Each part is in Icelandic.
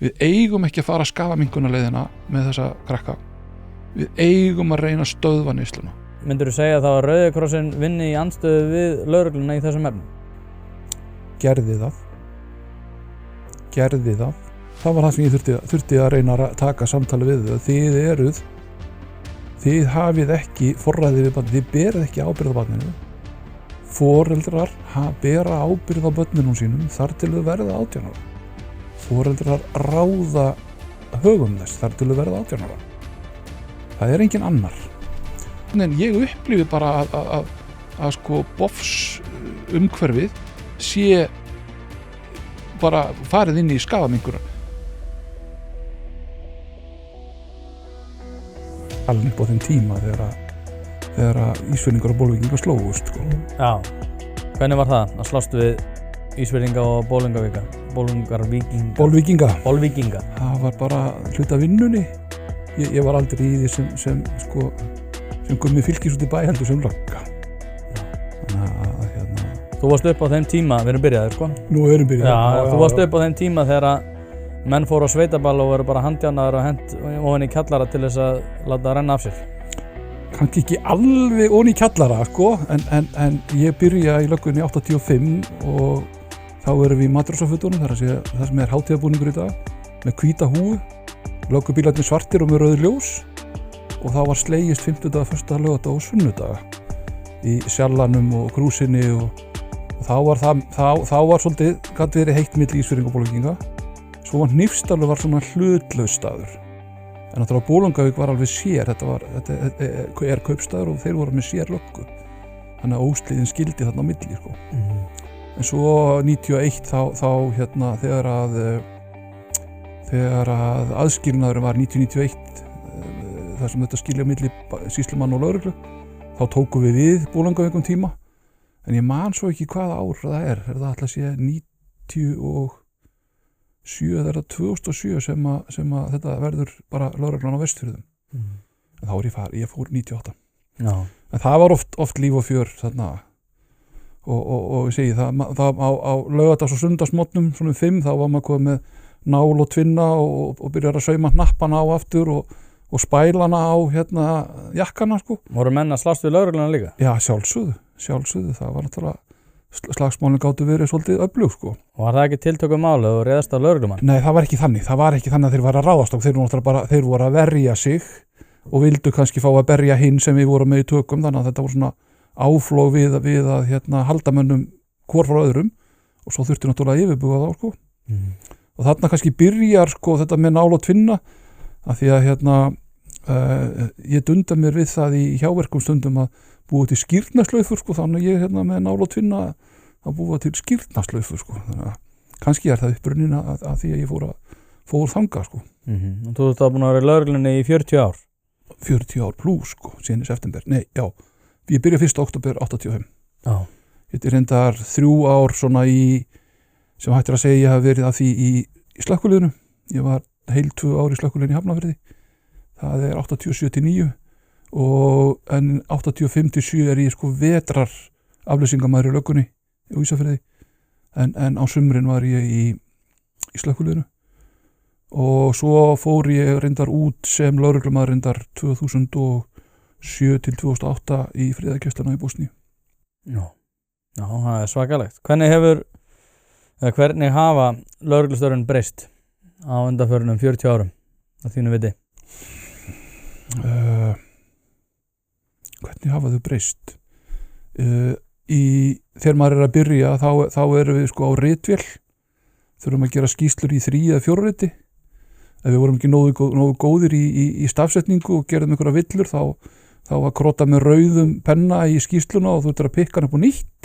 Við eigum ekki að fara skaðaminnkunarleiðina með þessa krakka. Við eigum að reyna að stöðva neysluna. Myndirðu segja þá að Rauði krossinn vinni í andstöðu við lögregluna í þessum efnum? Gerði það. Það var það sem ég þurfti að reyna að taka samtali við þau. Þið hafið ekki forræði við barnið, þið berið ekki ábyrgð á barninu. Foreldrar bera ábyrgð á börnunum sínum þar til þau verða 18 ára. Foreldrar ráða högum þess þar til þau verða 18 ára. Það engin annar. En ég upplifi bara að sko bofs umhverfið sé bara farið inn í skaðaminnkunar. Alveg upp á þeim tíma þegar Ísfirðingar og Bolvíkingar slógust sko. Já. Hvernig var það að slást við Ísfirðinga og Bolvíkinga? Bolvíkinga. Það var bara hluti af vinnunni. Ég var aldrei í því sem Gummi Fylkis út í bæ heldur sem lögga. Þú varst upp á þeim tíma, við erum byrjaðir sko? Nú erum byrjaðir. Já, þú varst upp á þeim tíma þegar menn fóru á sveitaball og voru bara handjánaðar og hent ofan í kjallara til þess að láta það renna af sér. Kannski ekki alveg ofan í kjallara sko, en ég byrja í löggunni 85 og þá erum við í matrósafötunum, það sem hátíðarbúningur í dag, með hvíta húfu, löggubílarnir svartir og með rauð ljós og það var slegist 50daga, föstudaga, laugardaga og sunnudaga í Sjallanum og Krúsinni og þá var svolítið, gat verið heitt milli Ísfirðinga og Bolvíkinga. Svo var Hnífsdalur var svona hlutlaus staður. En náttúrulega Bolungarvík var alveg sér, þetta kaupstaður og þeir voru með sér löggu. Þannig að ósliðin skildi þarna á milli sko. En svo 91 þá þegar að aðskilnaðurinn var 1991 þar sem þetta skilja milli sýslumann og lögreglu, þá tókum við Bolungarvík tíma. En ég man svo ekki hvaða ár það er það ætla að sé 97 eða 2007 sem að þetta verður bara lögreglan á Vestfjörðum. En þá ég fór 98. Já. En það var oft líf og fjör þarna og ég segi það á laugardags- og sunnudagsmorgnum svona 5 þá var maður komið með nál og tvinna og byrjar að sauma hnappana á aftur og spælana á jakkana sko. Voru menn að slást við lögregluna líka? Já, sjálfsögðu, það var náttúrulega slagsmálin gátu verið svolítið öflug sko. Og var það ekki tiltökum máli og réðast á lögreglumann? Nei, það var ekki þannig að þeir var að ráðast á, þeir voru að verja sig og vildu kannski fá að berja hinn sem við vorum með í tökum, þannig að þetta voru svona áflóð við að halda mönnum hvor frá öðrum og svo þurfti náttúrulega yfirbuga þá sko. Og þarna kannski byrjar sko þetta með nál og tvinna að því að ég dunda mér við það í hjáverkum stundum að búa til skírnaslaufur sko, þannig ég með nál og tvinna að búa til skírnaslaufur sko, þannig að kannski það upprunnin að því að ég fór þangað sko. Og þú ert búin að vera í lögreglunni í 40 ár? 40 ár pluss sko, síðan í september, ég byrja 1. október 85. Já. Þetta er reyndar 3 ár svona sem hættir að segja ég hef verið að því í slökkviliðinu, ég var heil 2 ár í slökkviliðinu í Hafnarfirði, það er 87-9 en 85-7 er ég sko vetrar aflýsingamæður í löggunni í Ísafirði en á sumrin var ég í slökkviliðinu og svo fór ég reyndar út sem lögreglumaður reyndar 2007 til 2008 í friðargæsluna í Bosníu. Já, það er svakalegt. Hvernig hafa lögreglustörfin breyst á undanförnum 40 árum að þínu viti? Hvernig hafa þau breyst? Þegar maður er að byrja þá erum við sko á ritvél, þurfum að gera skýrslur í 3 eða 4 riti. Ef við vorum ekki nógu góðir í stafsetningu og gerðum einhverja villur þá var krota með rauðum penna í skýrsluna og þú ert að pikka hann upp á nýtt.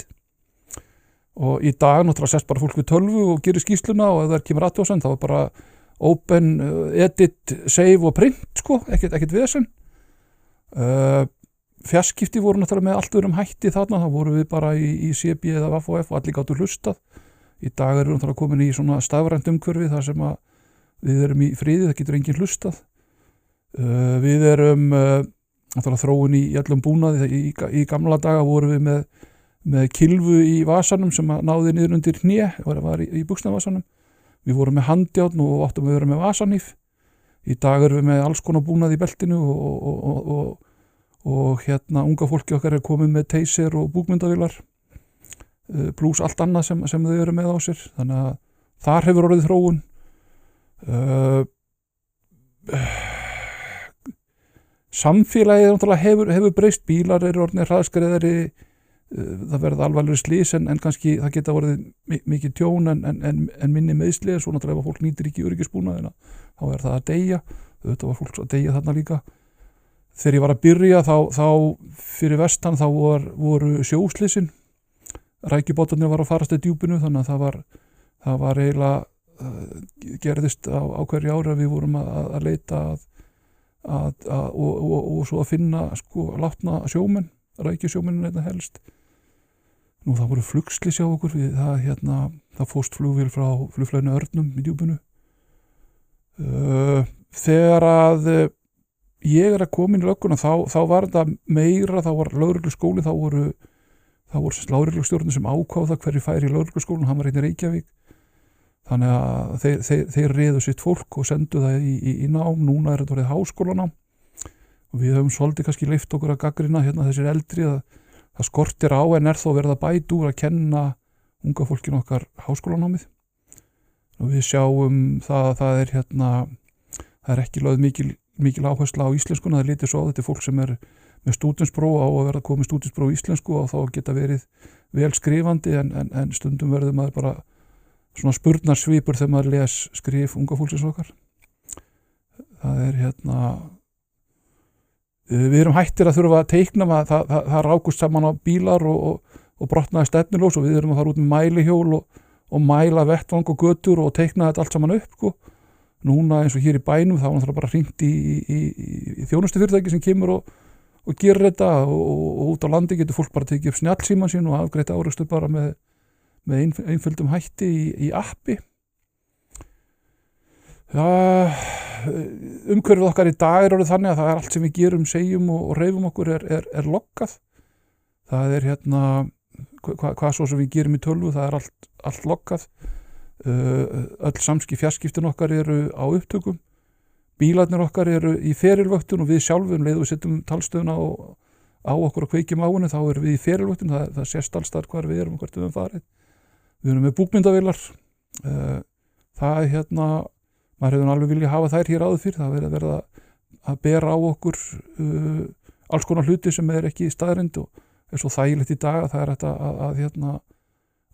Og í dag náttúrulega sest bara fólk við tölvu og gerir skýrsluna og ef það kemur athugasemd þá er bara open, edit, save og print sko, ekkert vesen. Fjarskipti voru náttúrulega með allt öðrum hætti þarna, þá voru við bara í CB eða WAF og allir gátu hlustað. Í dag erum við náttúrulega komin í svona stafrænt umhverfi þar sem að við erum í friði, það getur enginn hlustað. Við erum náttúrulega þróun í öllum búnaði, í gamla daga vorum við með kylfu í vasanum sem náði niður undir hné, var í buxnavasanum. við vorum með handjárn og áttum að vera með vasanýf. Í dag erum við með alls konar búnað í beltinu og hérna unga fólki okkar komið með taser og búkmyndavélar pluss allt annað sem þau eru með á sér. Þannig að þar hefur orðið þróun. Samfélagið náttúrulega hefur breyst, bílar eru orðnir hraðskreiðari, það verða alvarlegri slys en kannski það geta orðið mikið tjón en minni meiðsli, svo náttúrulega ef fólk nýtir ekki öryggisbúnaðina þá það að deyja, þetta var fólk að deyja þarna líka. Þegar ég var að byrja þá fyrir vestan þá voru sjóslysin, rækjubátarnir var að farast í djúpinu, þannig að það var eiginlega gerðist á hverju ári að við vorum að leita og svo að finna sko látna sjómenn, rækjusjómennin einna helst. Nú það voru flugslys hjá okkur, það fórst flugvél frá flugfélaginu Örnum í djúpinu. Þegar að ég að koma inn í lögguna þá var þetta meira, þá var lögregluskóli, þá voru lögreglustjórnir sem ákváða hverju færi í lögregluskólinu, hann var einn í Reykjavík. Þannig að þeir réðu sitt fólk og sendu það í nám. Núna þetta orðið háskólanám og við höfum svolítið kannski leyft okkur að gagnrýna þessir eldri að það skortir á en þó verið að bæta úr að kenna unga fólkinu okkar háskólanámið. Og við sjáum það að það er ekki lögð mikil áhersla á íslenskuna, það litið svo á þetta fólk sem er með stúdentspróf á að verða komið stúdentspróf í íslensku og þá geta verið vel skrifandi en stundum verður maður bara svona spurnarsvipur þegar maður les skrif unga fólksins okkar. Það er við erum hættir að þurfa að teikna, það rákust saman á bílar og brotnaði stefnuljós og við erum að fara út með mælihjól og mæla vettvang og götur og teikna þetta allt saman upp sko. Núna eins og hér í bænum þá er bara hringt í þjónustufyrirtæki sem kemur og gerir þetta og út á landi getur fólk bara tekið upp snjallsímann sín og afgreitt árekstur bara með einföldum hætti í appi. Umhverfið okkar í dag er orðið þannig að það er allt sem við gerum, segjum og hreyfum okkur er loggað. Það er hvað svo sem við gerum í tölvu, það er allt loggað. Öll fjarskiptin okkar eru á upptökum. Bílarnir okkar eru í ferilvöktun og við sjálfum leiðum við setjum talstöðuna á okkur og kveikjum á henni, þá erum við í ferilvöktun, það sést alls þar hvar við erum og hvert við höfum farið. Við erum með búkmyndavélar, maður hefði alveg viljað hafa þær hér áður fyrir, það verið að bera á okkur alls konar hluti sem er ekki staðreynd og er svo þægilegt í dag að það er þetta að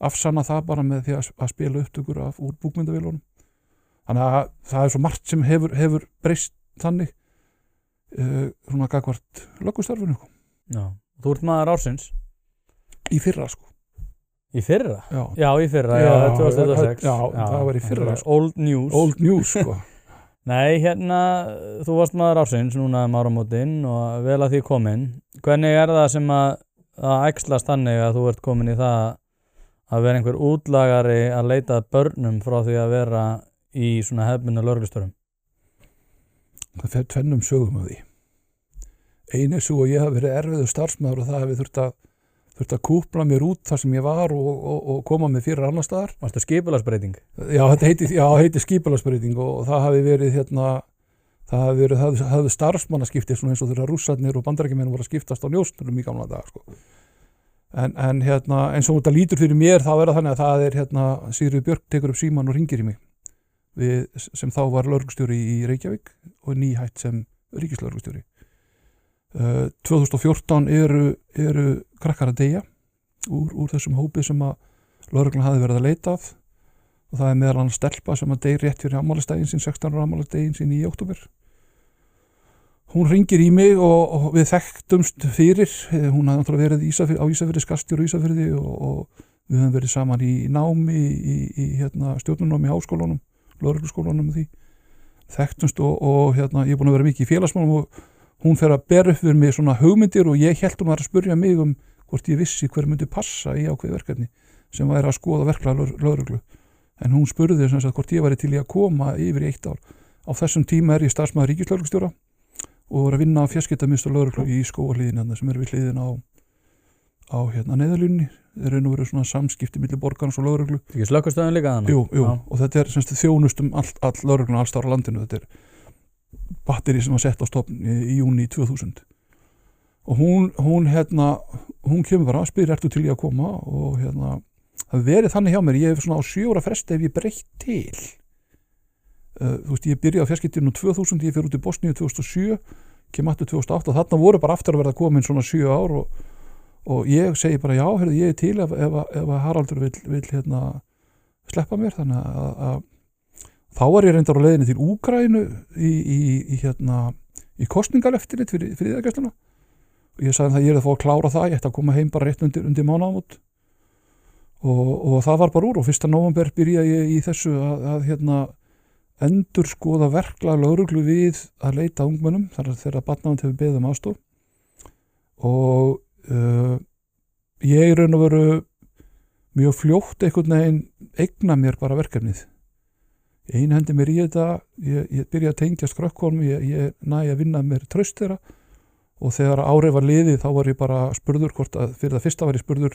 afsanna það bara með því að spila upptökur úr búkmyndavélunum. Þannig að það er svo margt sem hefur breyst þannig svona gagnvart löggustarfinu. Já, þú ert maður ársins? Í fyrra sko. Í fyrra? Já, í fyrra, 2006. Já, það var í fyrra. Old news. Old news, sko. Nei, þú varst maður ársins núna áramótin og vel að því komin. Hvernig er það sem að æxlast þannig að þú ert komin í það að vera einhver útlagari að leita börnum frá því að vera í svona hefðbundna lögreglustörfum? Það fer tvennum sögum af því. Ein er svo að ég hafi verið erfiður starfsmaður og það hafi þurft að kúpla mér út þar sem ég var og koma mig fyrir annar staðar. Varstu skipulagsbreyting? Já, þetta heiti skipulagsbreyting og það hafi verið það hafði starfsmannaskipti svona eins og þegar Rússarnir og Bandaríkjamenn voru að skiptast á njósnurum í gamla daga sko. En eins og þetta lítur fyrir mér þá er það þannig að það er Sigríður Björk tekur upp símann og ringir í mig sem þá var lögreglustjóri í Reykjavík og nýhætt sem ríkislögreglustjóri. 2014 eru krakkar að deyja úr þessum hópi sem að lögreglan hafi verið að leita af og það er meðal annars stelpa sem að deyr rétt fyrir afmælisdaginn sinn, 16 ára afmælisdaginn sinn í október. Hún ringir í mig og við þekktumst fyrir, hún hafði náttúrulega verið á Ísafirði, skastjóri á Ísafirði og við höfum verið saman í námi í stjórnunnámi í háskólanum, lögregluskólanum og því. Þekktumst og ég er búin að vera mikið í félagsmálum og hún fer að bera upp fyrir mig svona hugmyndir og ég hélt hún var að spurja mig hvort ég vissi hver myndi passa í ákveð verkefni sem væri að skoða verklag lögreglu. En hún spurði sem sagt hvort ég væri til í að koma yfir í 1 ár. Á þessum tíma er ég starfsmaður ríkislögreglustjóra og er að vinna á fjarskiptamiðstöð lögreglu í Skógarhlíðinni sem er við hliðina á á neyðarlínunni, þeir eru verið svona samskipti milli borgarans og lögreglu. Ekki slökkvistöðin líka þannig? Jú, og þetta semst þjónustum all lögregluna alls staðar á landinu, þetta batteri sem var sett á stofn í júní 2000. Og hún kemur bara, spyr ertu til í að koma og það verið þannig hjá mér, ég hef svona á 7 ára fresti ef ég breytt til. Þú veist, ég byrjaði á fjarskiptinu 2000, ég fyrir út í Bosníu 2007, kem aftur 2008 og þarna voru bara aftur að verða komin svona 7 ár og ég segi bara já, heyrðu, ég til ef Haraldur vill sleppa mér, þannig að þá var ég reyndar á leiðinni til Úkraínu í kosningaleftirlit fyrir friðargæsluna og ég sagði að ég að fá að klára það, ég ætti að koma heim bara rétt undir mánaðamót og það var bara úr og 1. nóvember byrjaði ég í þessu að endur skoða verklag lögreglu við að leita ungmennum þar þegar barnavend hefur beðið um aðstoð og ég raun og veru mjög fljótt einhvern veginn eigna mér bara verkefnið. Ég hendi mér í þetta, ég byrja að tengja skrökkhólmi, ég næ að vinna mér traust þeirra og þegar árið var liðið þá var ég bara spurður fyrir það fyrsta var ég spurður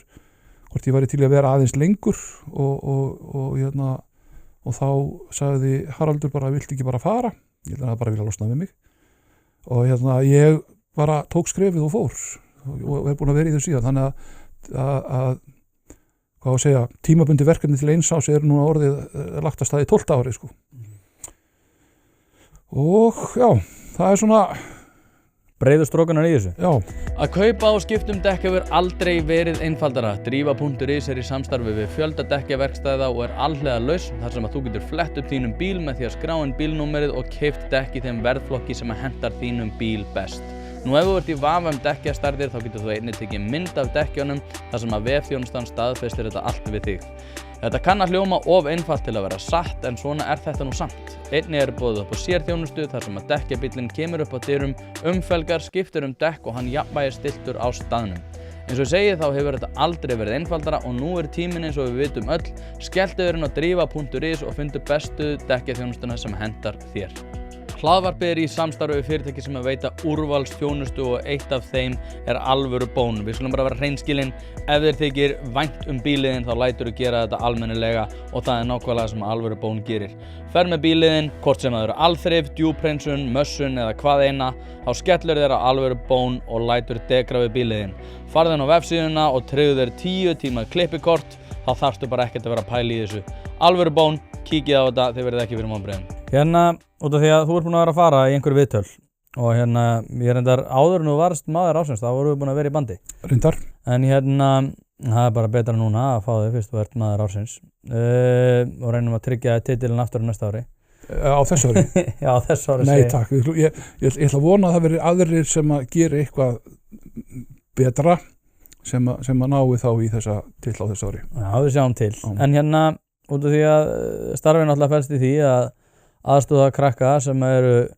hvort ég væri til að vera aðeins lengur og þá sagði Haraldur bara viltu ekki bara fara, ég held að það bara vilja losna við mig og ég bara tók skrefið og fór og er búin að vera í þessu síðan þannig að hvað að segja, tímabundi verkefni til 1 árs núna orðið lagt að staði 12 ári sko. Og já, það svona breiðu strókunar í þessu. Já. Að kaupa og skipta dekk hefur aldrei verið einfaldara. Drífa.is í samstarfi við fjölda dekkjaverkstæða og alhliða lausn þar sem að þú getur flett upp þínum bíl með því að skrá inn bílnúmerið og keypt dekk í þeim verðflokki sem að hentar þínum bíl best. Nú ef þú ert í vafa dekkjastærðir þá getur þú einnig tekið mynd af dekkjunum þar sem að vefþjónustan staðfestir þetta allt við þig. Þetta kann að hljóma of einfalt til að vera satt en svona er þetta nú samt. Einnig boðið upp á sérþjónustu þar sem að dekkjabíllinn kemur upp á dyrum, umfelgar, skiptir dekk og hann jafnvægir stilltur á staðnum. Eins og ég segi þá hefur þetta aldrei verið einfaldara og nú tíminn eins og við vitum öll, skelltu þér inn á drífa.is og fundu bestu dekkjaþjónustuna sem hentar þér. Hlaðvarpið í samstarfi við fyrirtæki sem að veita úrvalsþjónustu og eitt af þeim alvöru bón. Við skulum bara vera hreinskilin, ef þér þykir vænt bíliðinn þá lætur þú gera þetta almennilega og það nákvæmlega sem alvöru bón gerir. Ferð með bíliðinn, hvort sem það eru alþrif, djúphreinsun, mössun eða hvað eina, þá skellur þér á alvöru bón og lætur degra við bíliðinn. Farðu inn á vefsíðuna og tryggðu þér 10 tíma klippikort, þá þarftu bara ekkert að vera að pæla í þessu. Alvöru bón, kíkið á þetta, þið verðið ekki fyrir vonbrigðum. Út af því að þú ert búin að vera að fara í einhverju viðtöl og ég reyndar áður en þú varst maður ársins, þá voru við búin að vera í bandi. Reyndar. En það bara betra núna að fá þig fyrst þú ert maður ársins og reynum að tryggja titilinn aftur á næsta ári. Á þessu ári? Já, á þessu ári. Nei, takk. Ég ætla að vona að það veri aðrir sem að gera eitthvað betra sem að nái þá í þessa til á þessu ári. Já, við sjáum til. En út af því að starfið náttúrulega felst í því að aðstoða krakka sem eru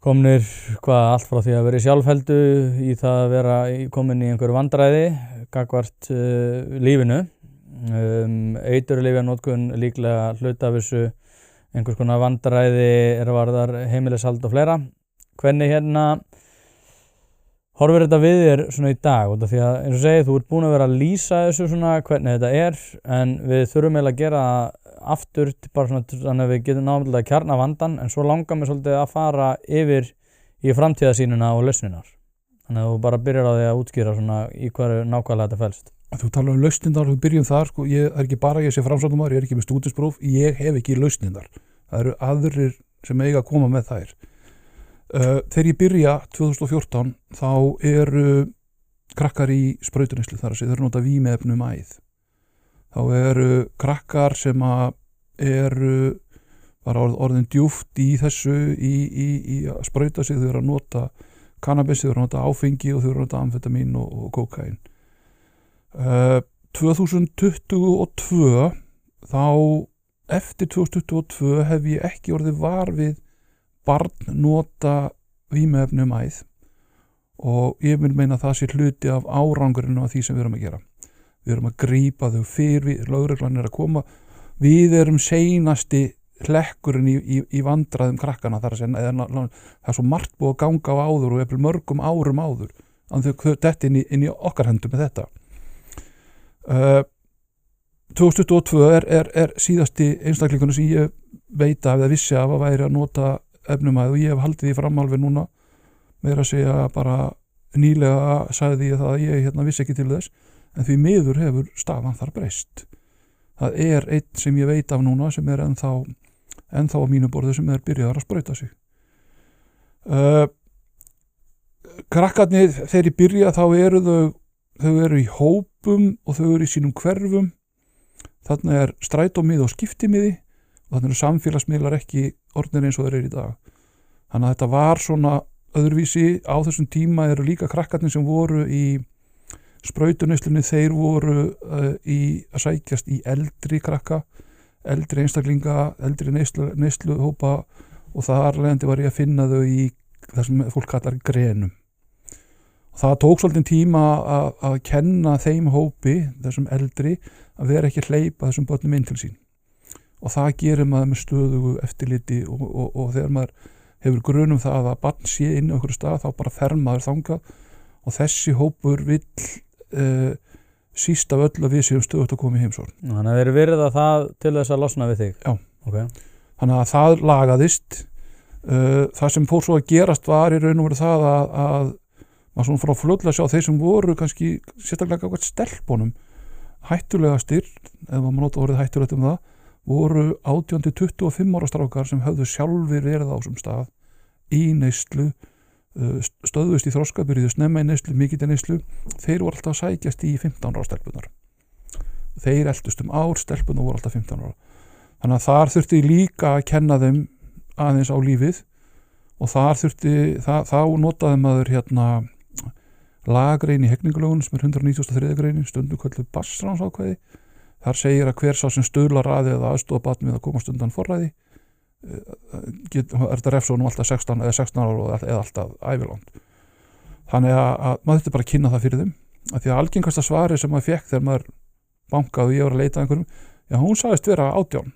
komnir allt frá því að vera í sjálfheldu í það að vera komin í einhverju vandræði gagnvart lífinu. Eiturlyfjanotkun líklega hluta af þessu einhvers konar vandræði varðar heimilishald og fleira. Hvernig horfir þetta við þér svona í dag? Út af því að eins og segið, þú ert búin að vera að lýsa þessu svona hvernig þetta en við þurfum eiginlega að gera aftur bara svona þannig að við getum náttúrulega að kjarna vandan en svo langar mér svolítið að fara yfir í framtíðarsýnina og lausninar. Þannig að þú bara byrjar á því að útskýra svona í hverju nákvæmlega þetta felst. Þú talar lausnindar, þú byrjum þar sko, það ekki bara ég sé framsóknarmaður, ég ekki með stúdentspróf, ég hef ekki lausnindar. Það eru aðrir sem eiga að koma með þær. Þegar ég byrja 2014 þá eru krakkar í sprautuneyslu þar að segja, þeir nota vímuefnum æð. Þá eru krakkar sem eru bara orðin djúpt í þessu í að sprauta sig, þau eru að nota kannabis, þau eru að nota áfengi og þau eru að nota amfetamín og kókaín. 2022 þá eftir 2022 hef ég ekki orðið var við barn nota vímuefnum æð og ég vil meina að það sé hluti af árangurinn af því sem við erum að gera. Við erum að grípa þau fyrir, lögreglan að koma. Við erum seinasti hlekkurinn í vandræðum krakkana þar að segja, það svo margt búið að ganga á áður og mörgum árum áður að þau detti inn í okkar hendur með þetta. 2022 er síðasti einstaklingunum sem ég veit af eða vissi af að væri að nota efnumæði og ég hef haldið því fram alveg núna meira að segja bara nýlega sagði ég það að ég vissi ekki til þess en því miður hefur staðan þar breyst. Það er einn sem ég veit af núna sem er ennþá á mínu borði sem er byrjaðar að sprauta sig. Krakkarnir þegar ég byrja þá eru þau eru í hópum og þau eru í sínum hverfum. Þarna er strætómiði og skiptimiði og þarna eru samfélagsmiðlar ekki orðnir eins og þeir eru í dag. Þannig að þetta var svona öðruvísi. Á þessum tíma eru líka krakkarnir sem voru í sprautuneyslunni, þeir voru að sækjast í eldri krakka, eldri einstaklinga, eldri neysluhópa og þar leiðandi var ég að finna þau í það sem fólk kallar grenum. Það tók svolítið tíma að kenna þeim hópi, þessum eldri, að vera ekki að hleypa þessum börnum inn til sín. Og það gerir maður með stöðugu eftirliti og þegar maður hefur grunum það að barn sé inn á einhverju stað þá bara fer maður þangað og þessi hópur vill síst af öll að við séum stöðugt að koma í heimsókn. Þannig að þeir virða það til þess að losna við þig? Já. Okay. Þannig að það lagaðist. Það sem fór svo að gerast var í raun og veru það að maður svona fór að fljótlega sjá þeir sem voru kannski sérstaklega gott stelpunum hættulegastir, ef maður nota orðið hættulegt það, voru 18-25 ára strákar sem höfðu sjálfir verið á þessum stað í neyslu, stöðvist í þroskabyrju, snemma í neyslu, mikið í neyslu, þeir voru alltaf að sækjast í 15 ára stelpunar. Þeir eltust ár, stelpunar voru alltaf 15 ára. Þannig að þar þurfti líka að kenna þeim aðeins á lífið og þá notaði maður lagrein í hegningalögunum sem er 193. greinin, stundum kölluð barsráðsákvæði. Þar segir að hver sá sem stuðlar að eða aðstoða barn við að komast undan forræði er þetta refsónum alltaf 16 ára eða alltaf ævilangt. Þannig að maður þurfti bara að kynna það fyrir þeim. Af því að algengasta svari sem maður fekk þegar maður bankaði og ég var að leita að einhverjum, já hún sagðist vera 18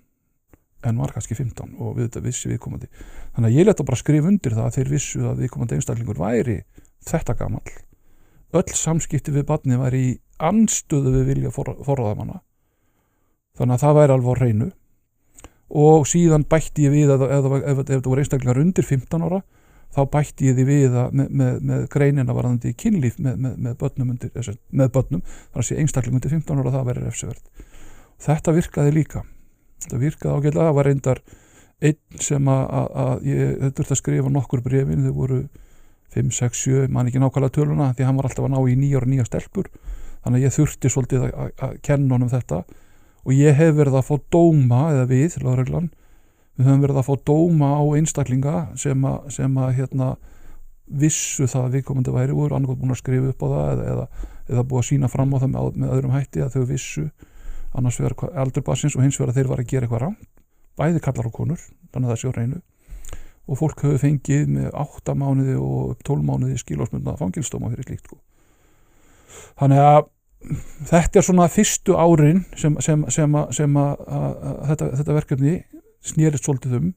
en var kannski 15 og við vissi viðkomandi. Þannig að ég leta bara skrifa undir það að þeir vissu að viðkomandi einstaklingur væri þetta gamall. Öll samskipti við barnið væri í andstöðu við vilja forráðamanna. Þannig að það væri alveg á hreinu. Og síðan bætti ég við ef það voru einstaklingar undir 15 ára, þá bætti ég því við með greinina varðandi kynlíf með börnum, þar að sé einstakling undir 15 ára, það væri refsivert. Þetta virkaði líka. Þetta virkaði ágætlega, það var reyndar einn sem að ég þurfti að skrifa nokkur bréfin, þau voru 5, 6, 7, man ekki nákvæmlega töluna því hann var alltaf að ná í 9 ára nýja stelpur þannig að ég þurfti svolítið að kenna honum þetta og ég hef verið að fá dóma eða við, lögreglan við höfum verið að fá dóma á einstaklinga sem að vissu það að viðkomandi væri voru annarkot búin að skrifa upp á það eða búið að sína fram á það með öðrum hætti að þau vissu annars vegar aldur barnsins og hins vegar að þeir var að gera eitthvað rangt bæði kallar og konur, þannig að það sé á hreinu og fólk hefur fengið með 8 mánuði og 12 mánuði skilorðsbundna fangelsisdóma fyrir slíkt. Þannig að þetta svona fyrstu árin sem þetta verkefni snerist svolítið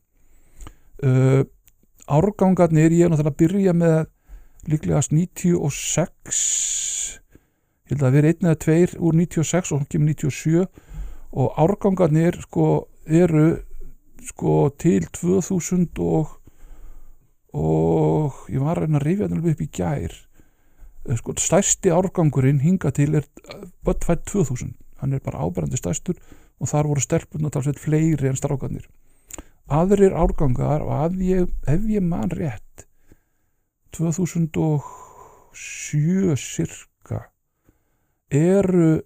árgangarnir, ég náttúrulega að byrja með líklegast 96, ég held að vera 1 eða 2 úr 96 og hún kemur 97 og árgangarnir eru til 2000 og ég var að reyna að rifja þetta upp í gær. Stærsti árgangurinn hingað til er fædd 2000. Hann er bara áberandi stærstur og þar voru stelpurnar talsveit fleiri en strákarnir. Aðrir árgangar og ef ég man rétt 2007 sirka eru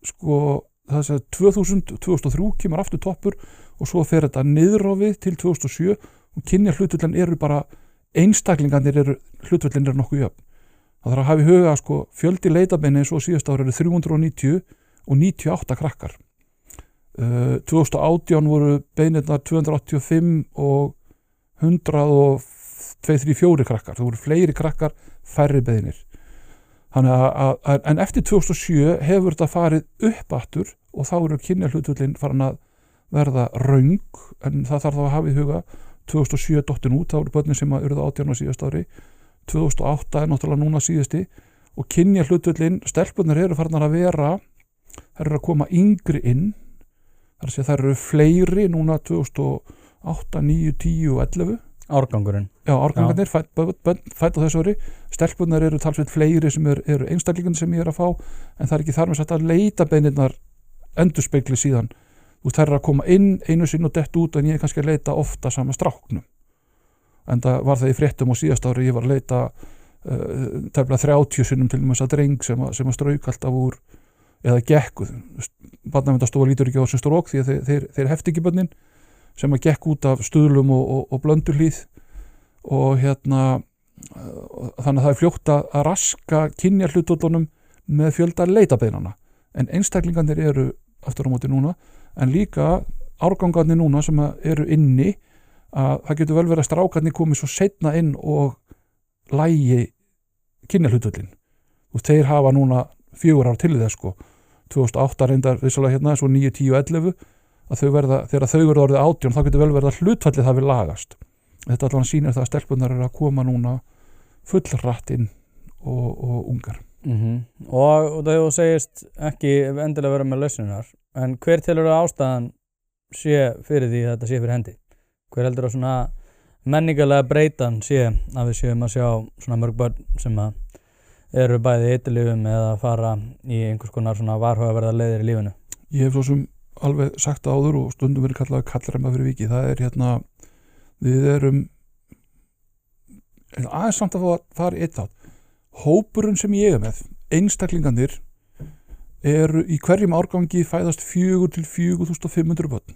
þess að 2003 kemur aftur toppur og svo fer þetta niður á við til 2007 og kynja hlutvöldin eru bara einstaklingarnir hlutvöldin eru nokkuð jöfn. Það þarf að hafa í huga fjöldi leitarbeina eins og síðast ára eru 390 og 98 krakkar. 2018 voru beinirnar 285 og 124 krakkar. Það voru fleiri krakkar, færri beinir. En eftir 2007 hefur þetta farið upp aftur og þá eru kynja hlutvöldin farin að verða röng, en það þarf þá að hafa í huga 2007 dottin út, þá eru börnin sem urðu 18 á síðast ári 2008 er náttúrulega núna síðasti og kynja hlutvöllin, stelpunar eru farnar að vera, þær eru að koma yngri inn, þar að segja þær eru fleiri núna 2008, 9, 10 og 11. Árgangurinn. Já, árgangarnir, fætt á þessu ári, stelpunar eru talsveit fleiri sem eru einstaklingandi sem ég að fá, en það ekki þar með sagt að leitabeinirnar endurspegli síðan. Þær eru að koma inn einu sinni og dett út, en ég er kannski að leita ofta sama stráknum. En það var það í fréttum og síðast ári, ég var að leita tæplega 30 sinnum til þess að dreng sem að strauk alltaf úr, eða gekk, barnaverndarstofa lítur ekki á sem strók, því að þeir hefti ekki börnin, sem að gekk út af Stuðlum og Blönduhlíð og þannig að það er fljótt að raska kynja hlutvöllunum með fjölda leitabeinana, en einstaklingarnir eru aftur á móti núna, en líka árgangarnir núna sem eru inni, að það getur vel verið að strákarnir komið svo seinna inn og lægi kynja hlutvöllin, og þeir hafa núna 4 ár til þess 2008 reyndar vissulega svo 9, 10 og 11, að þau verða, þegar þau eru orðið 18, þá getur vel verið að hlutfallið hafi lagast. Þetta allan sýnir það að stelpunar eru að koma núna fullrætt inn og ungar. Og þegar þú segist ekki endilega vera með lausninar, en hver telur ástæðan sé fyrir því að þetta sé fyrir hendi? Hver heldur svona menningarlega breytan sé að við séum að sjá svona mörg börn sem að eru bæði í eiturlyfjum eða fara í einhvers konar svona varhugaverðar leiðir í lífinu? Ég hef svo sem alveg sagt áður og stundum verið kallað kallremma fyrir vikið. Það er við erum aðeins samt að fara í eitt þátt. Hópurinn sem ég er með, einstaklingarnir, eru í hverjum árgangi fæðast 4 til 4.500 börn.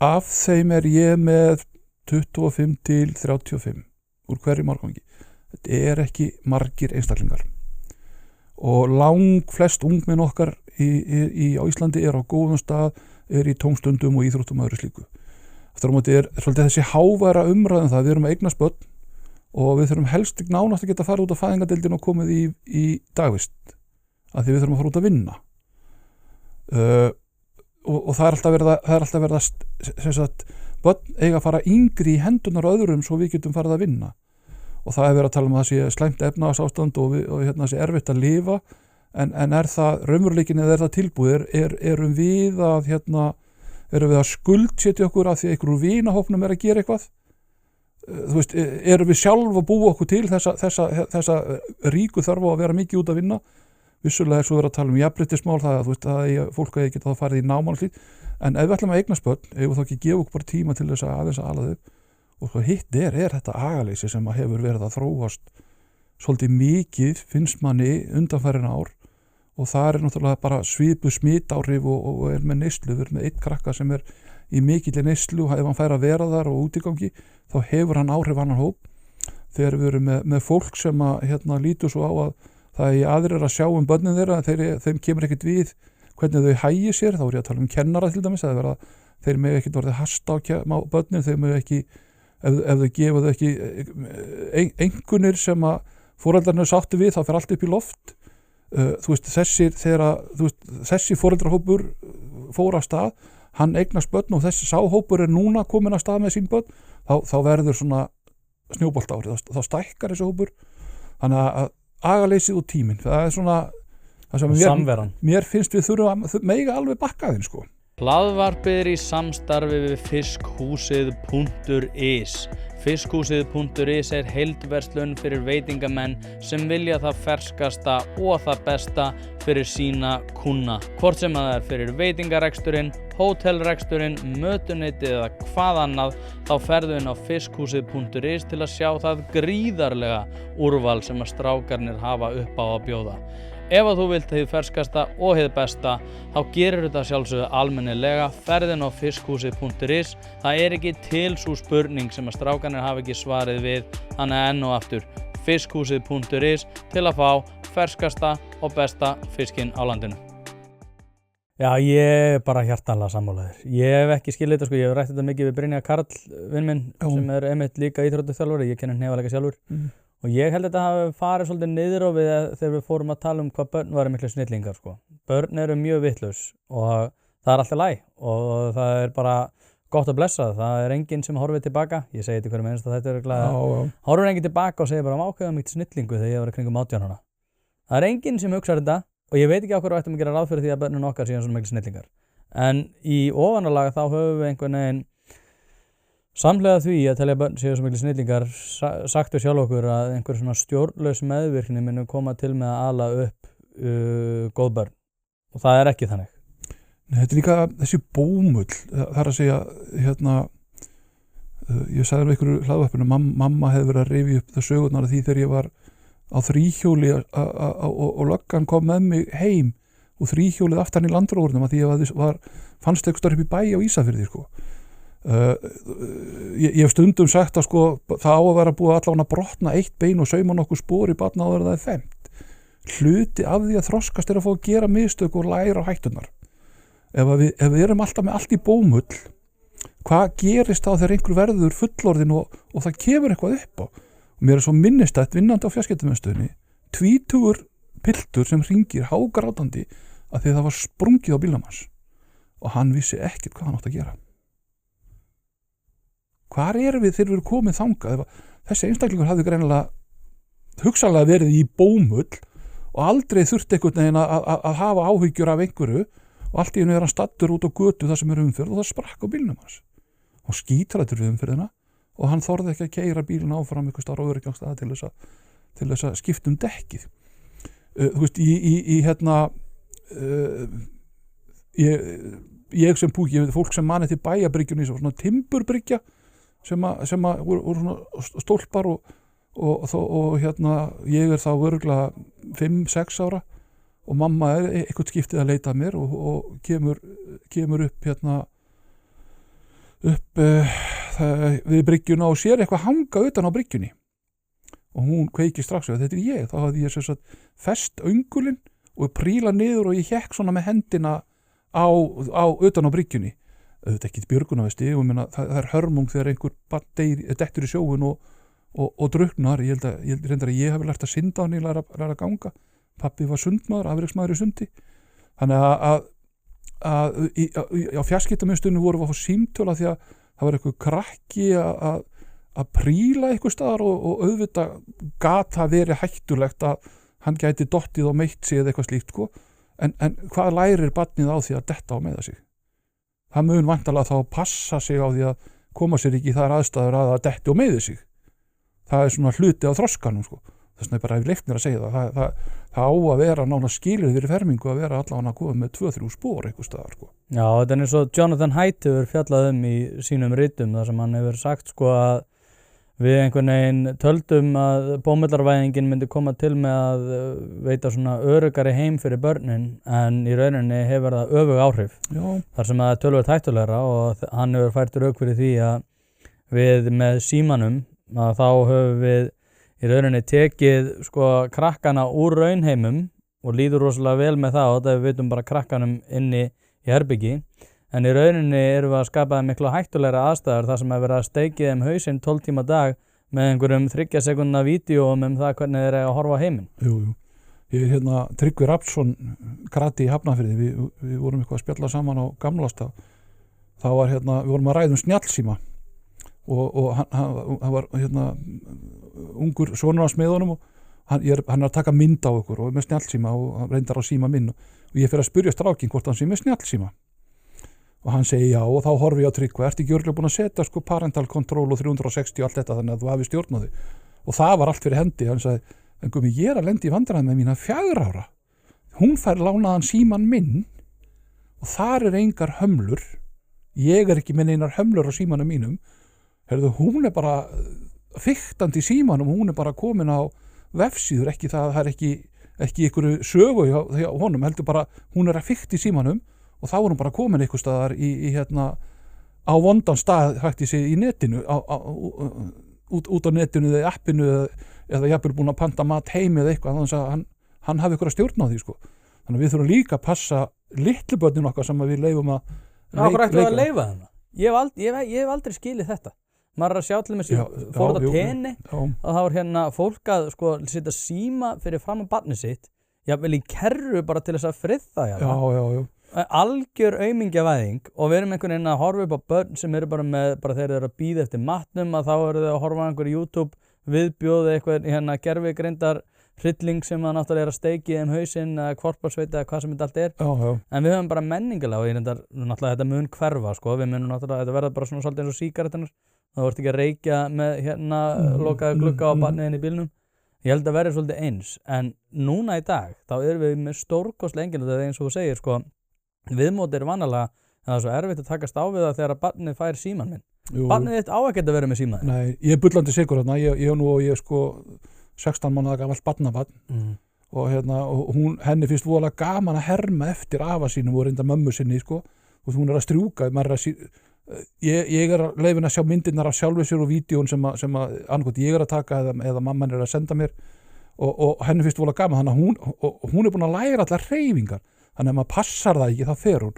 Af þeim er ég með 25 til 35 úr hverjum árgangi. Þetta er ekki margir einstaklingar. Og flest ungmenn okkar á Íslandi er á góðum stað, er í tómstundum og íþróttum og öðru slíku. Aftur á móti er svolítið þessi háværa umræðum það, við erum að eignast börn og við þurfum helst nánast að geta farið út af fæðingardeildin og komið í dagvist, af því við þurfum að fara út að vinna. Og það er alltaf verið að börn eiga að fara yngri í hendunar öðrum svo við getum farið að vinna. Og það er verið að tala um að það sé slæmt efnahagsástand og sé erfitt að lifa, en er það raunveruleikin eða er það tilbúið, erum við að skuldsetja okkur af því að einhverjum vinahópnum er að gera eitthvað? Þú veist, erum við sjálf að búa okkur til þessa ríku þörf á að vera mikið út að vinna? Vissulega er svo verið að tala um jafnréttismál, það að fólk að geta þá farið í námál og slíkt, en ef við ætlum að eignast börn, ef við þá ekki gefa okkur bara tíma til þess að aðeins að ala þau, og hitt er þetta agaleysi sem að hefur verið að þróast svolítið mikið, finnst manni undanfærin ár, og það er náttúrulega bara svipuð smitáhrif og er með neyslu. Við erum með einn krakka sem er í mikilli neyslu og ef hann fær að vera þar og útigangi þá hefur hann áhrif annan hóp. Þegar við erum með fólk sem að lítur svo á að það er aðrir að sjá börnin þeirra, þeim kemur ekkert við hvernig þau hægir sér, þá er ég að tala um kennara til dæmis, þeir með ekkert orðið hasta á börnin, þeir með ekki, ef þau gefa þau ekki einkunnir sem að foreldrarnir sáttu við, þá fer allt upp í loft. Þú veist, þessi foreldrahópur fór af stað, hann eignast börn og þessi sáhópur er núna komin af stað með sín börn, þá verður svona snjóbolt árið, þá stækkar þessi hópur. Þannig að agaleysið og tíminn, það er svona það sem mér finnst við þurfum að mega alveg bakkaðinn sko. Hlaðvarpið er í samstarfi við fiskhúsið.is. Fiskhúsið.is er heildverslun fyrir veitingamenn sem vilja það ferskasta og það besta fyrir sína kúnna. Hvort sem það er fyrir veitingareksturinn, hótelreksturinn, mötuneytið eða hvað annað, þá ferðu inn á fiskhúsið.is til að sjá það gríðarlega úrval sem að strákarnir hafa upp á að bjóða. Ef að þú vilt hið ferskasta og hið besta, þá gerir þetta sjálfsögðu almennilega, ferðin á fiskhúsið.is. Það er ekki til sú spurning sem að strákarnir hafa ekki svarið við, þannig enn og aftur fiskhúsið.is til að fá ferskasta og besta fiskinn á landinu. Já, ég er bara hjartanlega sammálaður. Ég hef ekki skilið þetta sko, ég hef rætt þetta mikið við Brynjar Karl, vinn minn, sem er einmitt líka íþróttaþjálfari, ég kenni hnefalega sjálfur. Og ég held að þetta hafi farið svolítið niður á við þegar við fórum að tala um hvað börn væru miklu snillingar sko. Börn eru mjög vitlaus og það er alltaf læg og það er bara gott að blessa. Það er enginn sem horfir tilbaka. Ég segi þetta hverjum einst að þetta er glæð. Horfir enginn tilbaka og segir bara ákveða mikið snillingu þegar ég var kringum 18 ára. Það enginn sem hugsar þetta og ég veit ekki á hverju ættum að gera ráð fyrir því að börnin okkar síðan svona mikil snillingar. En í ofanalega þá höfum við einhvern veginn samhliða því að telja börn séu svo mikil snillingar sagt við sjálf okkur að einhver svona stjórnlaus meðvirkni muni koma til með að ala upp góð börn og það ekki þannig. Nei, þetta líka þessi bómull, það að segja ég sagði um einhverju hlaðvarpinu, mamma hefði verið að rifja upp það sögurnar af því þegar ég var á þríhjóli og löggan kom með mig heim og þríhjólið aftan í landróðurnum að því ég fannst eitthvað upp í bæ á Ísafirði sko. Ég hef stundum sagt að sko, það á að vera búið allavega að brotna eitt bein og sauma nokkuð spor í barn áður það femmt. Hluti af því að þroskast að fá að gera mistök og læra á hættunar. Ef við erum alltaf með allt í bómull, hvað gerist þá þegar einhver verður fullorðin og það kemur eitthvað upp á? Og mér svo minnistætt vinnandi á fjarskiptamiðstöðinni, 20 piltur sem hringir hágrátandi að því það var sprungið á bílnum hans og hann vissi ekkert hvað hann átti að gera. Hvar erum við þegar við erum komið þangað? Þessi einstaklingur hafði greinilega hugsanlega verið í bómull og aldrei þurfti einhvern veginn að hafa áhyggjur af einhverju og allt í einu hann stattur út á götu það sem umferð og það sprakk á bílnum hans og skítrættur við umferðina og hann þorði ekki að keyra bílinn áfram einhvers staðar á öryggjangsstað til þess að skipta dekkið. Þú veist, ég sem púki, ég veit fólk sem mani til bæjabryggjunni, svona timburbryggja sem voru svona stólpar og ég þá örugglega 5-6 ára og mamma eitthvað skiptið að leita að mér og kemur upp við bryggjuna og sér eitthvað hanga utan á bryggjunni og hún kveikir strax og þetta ég, þá hafði ég sem sagt fest öngulinn og príla niður og ég hékk svona með hendina á utan á bryggjunni. Þetta ekki björgunarvesti og það hörmung þegar einhver dettur í sjóin og drukknar. Ég held reyndar að ég hafi lært að synda hann í læra að ganga. Pappi var sundmaður, afreksmaður í sundi. Þannig að á fjarskiptamiðstöðinni vorum við að fá símtöl því að það var eitthvað krakki að príla eitthvað staðar og auðvitað gat það verið hættulegt að hann gæti dottið og meitt sig eða eitthvað slíkt sko. En hvað lærir barnið á því að detta og meiða sig? Það mun væntanlega þá passa sig á því að koma sér ekki í þær aðstæður að detti og meiði sig. Það svona hluti á þroskanum sko. Þess vegna bara hef leyft mér að segja það á að vera nánast skilyrði fyrir fermingu að vera allavega að koma með 2-3 spor einhvers staðar sko. Já, þetta eins og Jonathan Haidt hefur fjallað í sínum ritum þar sem hann hefur sagt sko að við einhvern veginn töldum að bómullarvæðingin myndi koma til með að veita svona öruggari heim fyrir börnin en í rauninni hefur það öfug áhrif. Já. Þar sem það töluvert hættulegra og hann hefur fært rauk fyrir því að við með símanum að þá höfum við í rauninni tekið sko krakkana úr raunheimum og líður rosalega vel með það og þetta við vitum bara krakkanum inni í herbyggi. En í rauninni erum við að skapa miklu hættulegra aðstæður þar sem að vera að steikið þeim hausinn 12 tíma dag með einhverjum 30 sekúndna vídeóum það hvernig þeir að horfa á heiminn. Jú. Ég Tryggvi Rafnsson krati í Hafnarfirði, við vorum eitthvað að spjalla saman á Gamlastað. Þá var við vorum að ræða snjallsíma og hann var ungur sonur hans með honum og hann er að taka mynd á okkur og með snjallsíma og hann reyndar á síma minn og ég fer að spyrja strákinn hvort hann sé með snjallsíma. Og hann segi já og þá horfi ég á Tryggva, ertu ekki örugglega búin að setja sko parental control og 360 og allt þetta þannig að þú hafi stjórn á því. Og það var allt fyrir hendi, hann sagði, en gumi ég að lendi í vandræðum með mína 4 ára. Hún fær lánaðan síman minn og þar engar hömlur, ég ekki með neinar hömlur á símanum mínum, hún bara fiktandi í símanum, hún bara komin á vefsíður, ekki ekki einhverju sögu hjá honum, heldur bara, hún að fikta í símanum og þá var hún bara komin einhvers staðar á vondan stað hægt í sig í netinu út á netinu eða appinu eða jafnvel búin að panta mat heim eða eitthvað þannig að hann hafi ykkur að stjórna á því sko. Þannig að við þurfum líka að passa litlu börnin okkar sem við leifum að leika. Ættu að leifa hana? Ég hef aldrei skilið þetta. Maður er að sjá til með sér fór þetta tenni og það var fólk að sko setja síma fyrir fram á barnið sitt jafnvel í kerru bara til þess að friða Já. Algjör aumingjavæðing og við erum einhvern veginn að horfa upp á börn sem eru bara þegar þeir eru að bíða eftir matnum að þá eru þau að horfa á einhver YouTube viðbjóð eitthvað gervigreindar hrylling sem að náttúrulega að steiki þeim hausinn eða kvorparsveiti eða hvað sem þetta allt Já. en við höfum bara menningarlega og ég reyndar náttúrulega þetta mun hverfa sko, við munum náttúrulega, þetta verður bara svona svolítið eins og sígarettunar, það vart ekki að reykja með lokaða glugga á barniðin í bílnum, ég held að verður svolítið eins, en núna í dag þá erum við með stórkostlega enginn og þetta er eins og þú segir sko, viðmót er vanalega það er svo erfitt að takast á við það þegar barnið fær símann minn. Barnið þitt á ekkert að vera með símann. Nei, ég er bullandi sigur hérna, ég sko 16 mánaða gamalt barnabarn og henni finnst voðalega gaman að herma eftir afa sínum og reyndar mömmu sinni sko, og hún að strjúka, ég er að leyfin að sjá myndirnar af sjálfu sér og vídeón sem að annarkot ég er að taka eða mamman er að senda mér og henni finnst voðalega gaman, þannig að hún er búin að læra allar hreyfingar, þannig að maður passar það ekki, þá fer hún.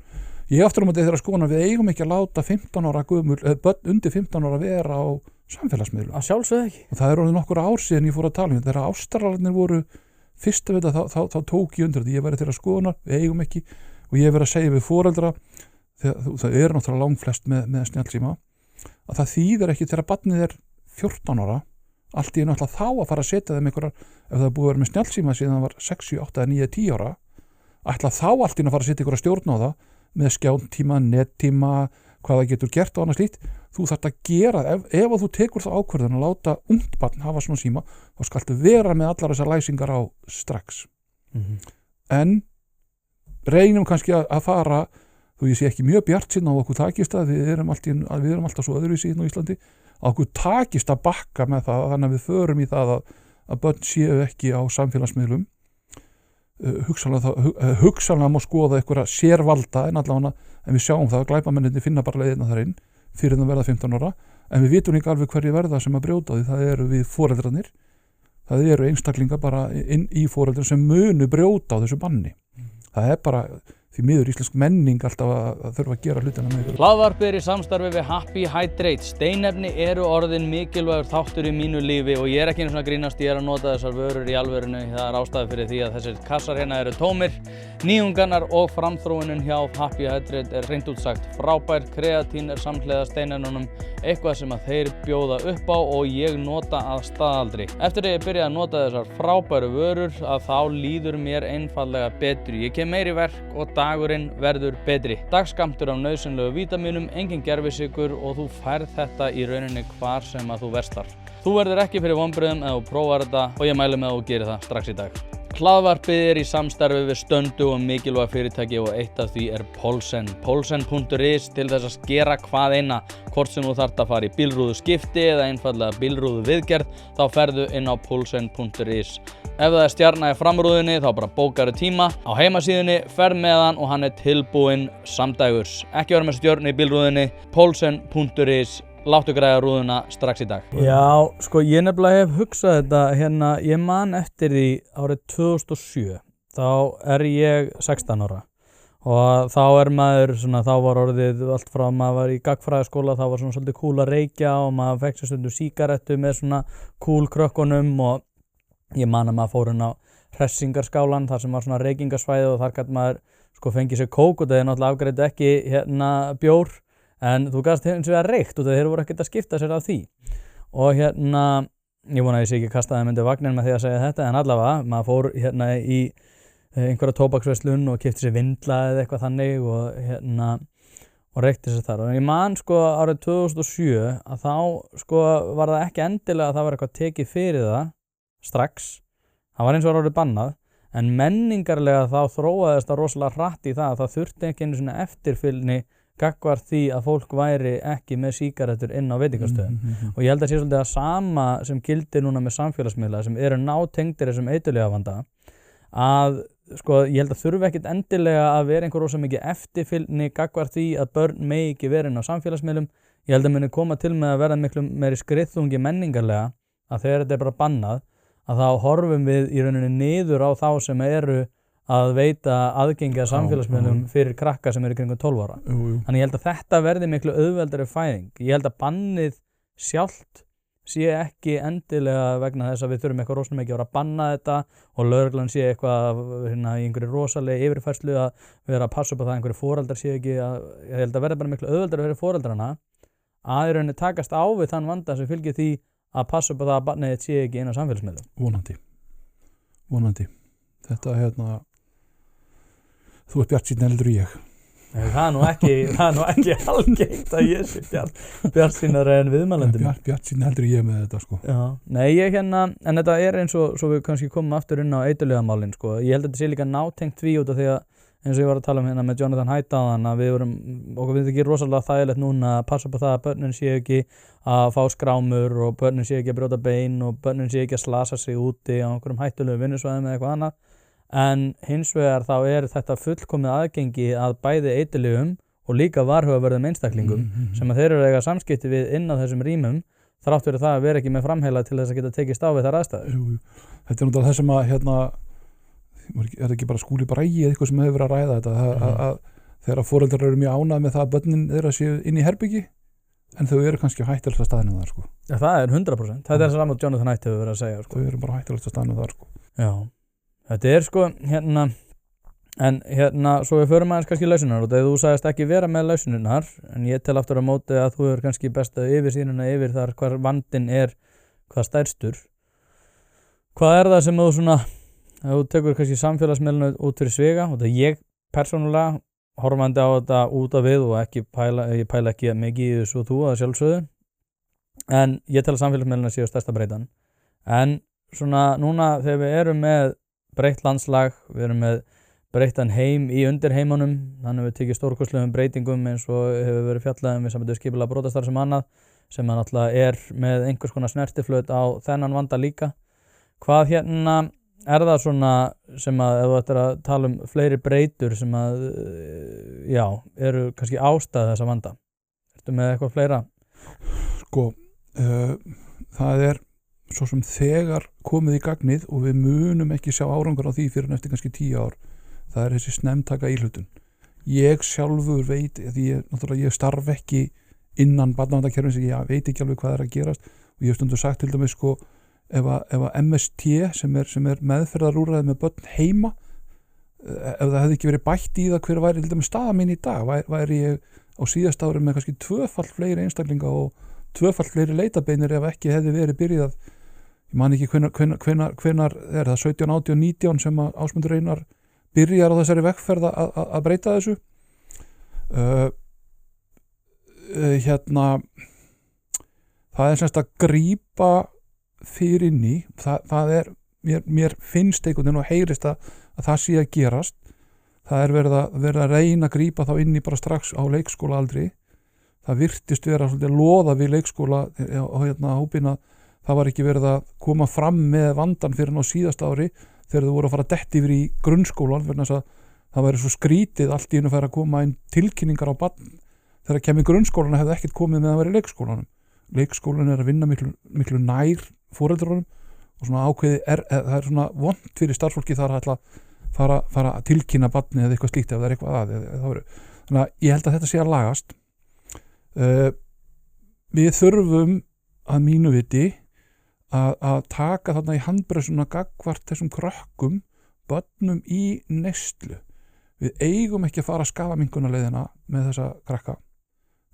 Ég aftur á móti þeirra skoðan við eigum ekki að láta 15 ára börn undir 15 ára vera á samfélagsmiðlum. Að sjálfsögðu ekki. Og það orðið nokkur ár síðan ég fór að tala þegar Ástralarnir voru fyrst að vita þá tók ég undir þetta. Ég væri þeirra skoðunar, við eigum ekki og ég verið að segja við foreldra það er náttúrulega langflest með snjallsíma að það þýðir ekki þegar barnið er 14 ára allt í náttúrulega þá að fara að setja þeim einhverjar ef það er búið að vera með snjallsíma síðan það var 6, 7, 8, 9, 10 ára ætla þá allt í að fara að setja einhverja stjórn á það með skjántíma, nettíma, hvað það getur gert og annað slíkt, þú þarft að gera, ef þú tekur það ákvörðun að láta ungt barn hafa svona síma, þá skaltu vera með allar þessar læsingar á strax. En reynum kannski að fara, þú ég sé ekki mjög bjartsýnn á okkur takist að við erum alltaf svo öðruvísi á Íslandi, að okkur takist að bakka með það, þannig að við förum í það að börn séu ekki á samfélagsmiðlum. Hugsanlega má skoða einhverja sérvalda en við sjáum það að glæpamennirnir finna bara leiðina þar inn fyrir það verða 15 ára en við vitum ekki alveg hverju verða sem að brjóta því það eru við foreldrarnir það eru einstaklingar bara inn í foreldrar sem munu brjóta á þessu banni það er bara því miður íslensk menning alltaf að þurfa að gera hlutina með ykkur. Hlaðvarpið er í samstarfi við Happy Hydrate. Steinefni eru orðin mikilvægur þáttur í mínu lífi og ég er ekki einu svona að grínast, ég er að nota þessar vörur í alvörinu. Það er ástæða fyrir því að þessir kassar hérna eru tómir. Nýjungarnar og framþróunin hjá Happy Hydrate er hreint út sagt frábær. Kreatín er samhliða steinefnunum, eitthvað sem að þeir bjóða upp á og ég nota að staðaldri. Eftir að ég byrjaði að nota þessar frábæru vörur að þá líður mér einfaldlega betur. Ég kem meiri verk og dagurinn verður betri. Dagskammtur af nauðsynlegu vítamínum, engin gervisykur og þú færð þetta í rauninni hvar sem að þú verslar. Þú verður ekki fyrir vonbrigðum ef þú prófar þetta og ég mæli með að þú gerir það strax í dag. Hlaðvarpið er í samstarfi við stöndu og mikilvæg fyrirtæki og eitt af því er Poulsen. Poulsen.is til þess að skera hvað eina, hvort sem þú þarft að fara í bílrúðu skipti eða einfallega bílrúðu viðgerð, þá ferðu inn á Poulsen.is. Ef það er stjarna í framrúðinni þá bara bókaru tíma á heimasíðunni, ferð með hann og hann er tilbúinn samdægurs. Ekki vera með stjörnu í bílrúðinni, Poulsen.is. Láttu græða rúðuna strax í dag. Já, sko ég nefnilega hef hugsað þetta hérna, ég man eftir því árið 2007, þá er ég 16 ára og þá er maður svona, þá var orðið allt frá maður var í gagnfræðaskóla, þá var svona svolítið cool að reykja og maður fekk sér stundum sígarettu með svona cool krökkunum og ég man að maður fór inn á hressingarskálan þar sem var svona reykingasvæði og þar gæti maður sko fengið sér kók og það er náttúrulega afgreitt ekki hérna bjór en þú gafst hins vegar reykt og þeir voru ekkert að skipta sér af því og hérna, ég vona að ég sé ekki kastaði myndi vagnin með því að segja þetta en allavega, maður fór hérna í einhverja tóbaksverslun og keypti sér vindla eða eitthvað þannig og hérna og reykti sér þar og ég man sko árið 2007 að þá sko var það ekki endilega að það var eitthvað tekið fyrir það strax, það var eins og orðið bannað en menningarlega þá þróaðist það rosalega hratt í það að það þurfti ekki einu svona eftirfylgni gagnvart því að fólk væri ekki með sígarettur inn á veitingastöðum og ég held að sé svolítið að sama sem gildir núna með samfélagsmiðla sem eru nátengdir þessum eiturlyfjavanda að sko ég held að þurfi ekkit endilega að vera einhver rosa mikið eftirfylgni gagnvart því að börn megi ekki vera inn á samfélagsmiðlum ég held að muni koma til með að verða miklu meiri skriðþungi menningarlega að þegar þetta er bara bannað að þá horfum við í rauninni niður á þá sem eru að veita aðgengi að samfélagsmiðlum fyrir krakka sem eru kringum 12 ára. Þannig ég held að þetta verði miklu auðveldari fæðing. Ég held að bannið sjálft sé ekki endilega vegna þess að við þurfum eitthvað rosalega mikið að vera að banna þetta og lögreglan sé eitthvað hérna, í einhverju rosalega yfirfærslu að vera að passa upp á það einhverju foreldrar sé ekki að ég held að verði bara miklu auðveldari fyrir foreldrana að í rauninni takast á við þann vanda sem fylgir því að passa upp á það að barnið sé ekki inn á samfélagsmiðlum. Vonandi. vonandi. Þetta þú ert bjartsýnn heldur en ég. Nei, það er nú ekki algengt að ég sé bjartsýnari en viðmælandi. Bjartsýnn heldur en ég með þetta, sko. Já, nei, ég en þetta eins og svo við kannski komum aftur inn á eiturlyfjamálin, sko. Ég held að þetta sé líka nátengt því út af því að eins og ég var að tala með Jonathan Haidt áðan að okkur finnst ekki rosalega þægilegt núna að passa upp á það að börnin sé ekki að fá skrámur og börnin sé ekki að brjóta bein og börnin sé ekki að slasa sig úti á einhverjum hættulegu vinnusvæðum eða eitthvað annað. En hins vegar þá þetta fullkomið aðgengi að bæði eiturlyfjum og líka varhugaverðum einstaklingum sem að þeir eru að eiga samskipti við inn á þessum rýmum þrátt fyrir það að vera ekki með framheila til þess að geta tekist á við þær aðstæður. Jú. Þetta náttúrulega það sem að er ekki bara Skúli Bragi eða eitthvað sem hefur verið að ræða þetta að þegar foreldrar eru mjög ánægð með það að börnin þeirra séu inn í herbyggi en þau eru kannski á hættulegsta staðnum þar, sko. Ja, það er 100%. Þetta er saman Jonathan Haidt hefur verið að segja, sko. Þau eru bara á hættulegsta staðnum þar, sko. Já. Þetta er sko en svo við förum aðeins kannski lausunar og þegar þú sagðist ekki vera með lausunirnar en ég tel aftur á móti að þú er kannski besta yfirsýnina yfir þar hvar vandinn er hvað stærstur. Hvað er það sem þú svona ef þú tekur kannski samfélagsmiðluna út fyrir sviga og það ég persónulega horfandi á þetta út af við og ég pæla ekki mikið í þessu og þú að sjálfsögðu en ég tel að samfélagsmiðluna séu stærsta breytan en svona núna þegar við erum með breytt landslag, við erum með breyttan heim í undirheimunum þannig við tekið stórkostlegum breytingum eins og hefur verið fjallað við samtöku skipulega brotastarf sem annað sem að náttúrulega er með einhvers konar snertiflöt á þennan vanda líka hvað er það svona sem að ef þú ættir að tala fleiri breytur sem að eru kannski ástæð þessa vanda ertu með eitthvað fleira? Sko, það er svo sem þegar komið í gagnið og við munum ekki sjá árangur á því fyrir eftir kannski 10 ár það er þessi snemmtaka íhlutun ég sjálfur veit því ég starf ekki innan barnaverndarkerfisins ég veit ekki alveg hvað er að gerast og ég hef stundum sagt til dæmis sko ef að MST sem er meðferðarúrræði með börn heima ef það hefði ekki verið bætt í það hver væri til dæmis staða mín í dag væri ég á síðasta ári með kannski 2-fall fleiri einstaklinga og 2-fall fleiri leitabeinir ef ekki hefði verið byrjað ég man ekki hvenær er það 17, 18, 19 sem að Ásmundur Einar byrjar á þessari vegferð að breyta þessu það er semst að grípa fyrir inn í það er mér finnst einhvern veginn og heyrist að það sé að gerast það er verið að reyna að grípa þá inn í bara strax á leikskólaaldri það virtist vera svolítið loða við leikskóla og hópina það var ekki verið að koma fram með vandan fyrir á síðasta ári þegar þau voru að fara dett yfir í grunnskólan fyrir þess að það væri svo skrítið allt í einu færi að koma inn tilkynningar á barn þegar kemur grunnskólan hefði ekkert komið með að vera í leikskólanum leikskólan er að vinna miklu nær foreldrunum og svona ákveði það er svona vont fyrir starfsfólki þar að fara að tilkynna barni eða eitthvað slíkt ef það er eitthvað þannig að ég held að þetta sé að lagast við þurfum að mínu viti að taka þarna í handbremsuna gagnvart þessum krökkum börnum í neyslu við eigum ekki að fara skaðaminnkunarleiðina með þessa krakka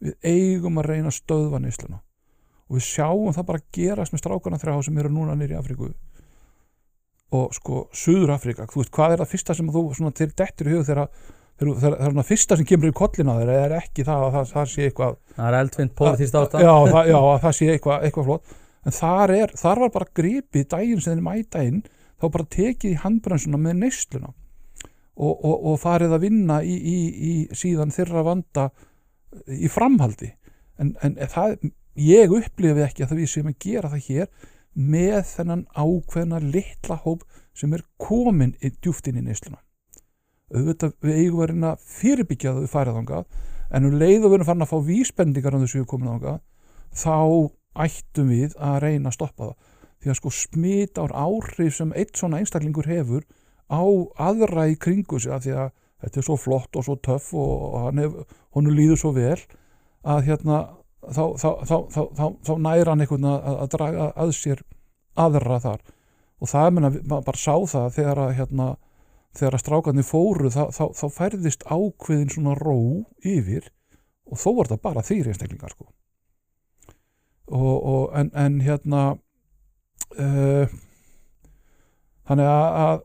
við eigum að reyna að stöðva neysluna og við sjáum það bara gerast með strákana 3 sem eru núna niður í Afríku og sko Suður Afríka þú veist hvað er það fyrsta sem þú svona til dettur í hug þegar það fyrsta sem kemur í kollin á þeir er ekki það að það sé eitthvað það er eldfimt pólitískt ástand já að það sé eitthvað flott en þar var bara gripið daginn sem þeir mæta inn þá bara tekið í handbremsuna með neysluna og farið að vinna í síðan þeirra vanda í framhaldi en það ég upplifi ekki að það við sem að gera það hér með þennan ákveðna litla hóp sem er komin djúpt inn í neysluna auðvitað við eigum að reyna að fyrirbyggja það við farið þangað en leið og við erum farin að fá vísbendingar á þessu við komin þangað þá ættum við að reyna að stoppa það því að sko smitár áhrif sem eitt svona einstaklingur hefur á aðra í kringu sig af því að þetta er svo flott og svo töff og honum líður svo vel að þá næra hann einhvern að draga að sér aðra þar og það maður bara sá það þegar að strákarnir fóru þá færðist ákveðin svona ró yfir og þó var það bara 3 einstaklingar sko þannig að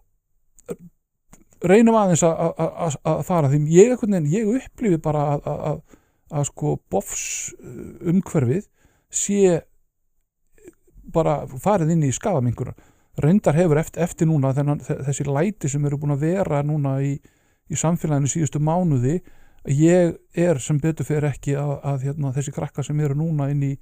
reynum aðeins að fara því ég upplifi bara að sko bofs umhverfið sé bara farið inn í skaðaminkunar. Reyndar hefur eftir núna þessi læti sem eru búin að vera núna í samfélaginu síðustu mánuði, ég sem betur fer ekki að þessi krakkar sem eru núna inn í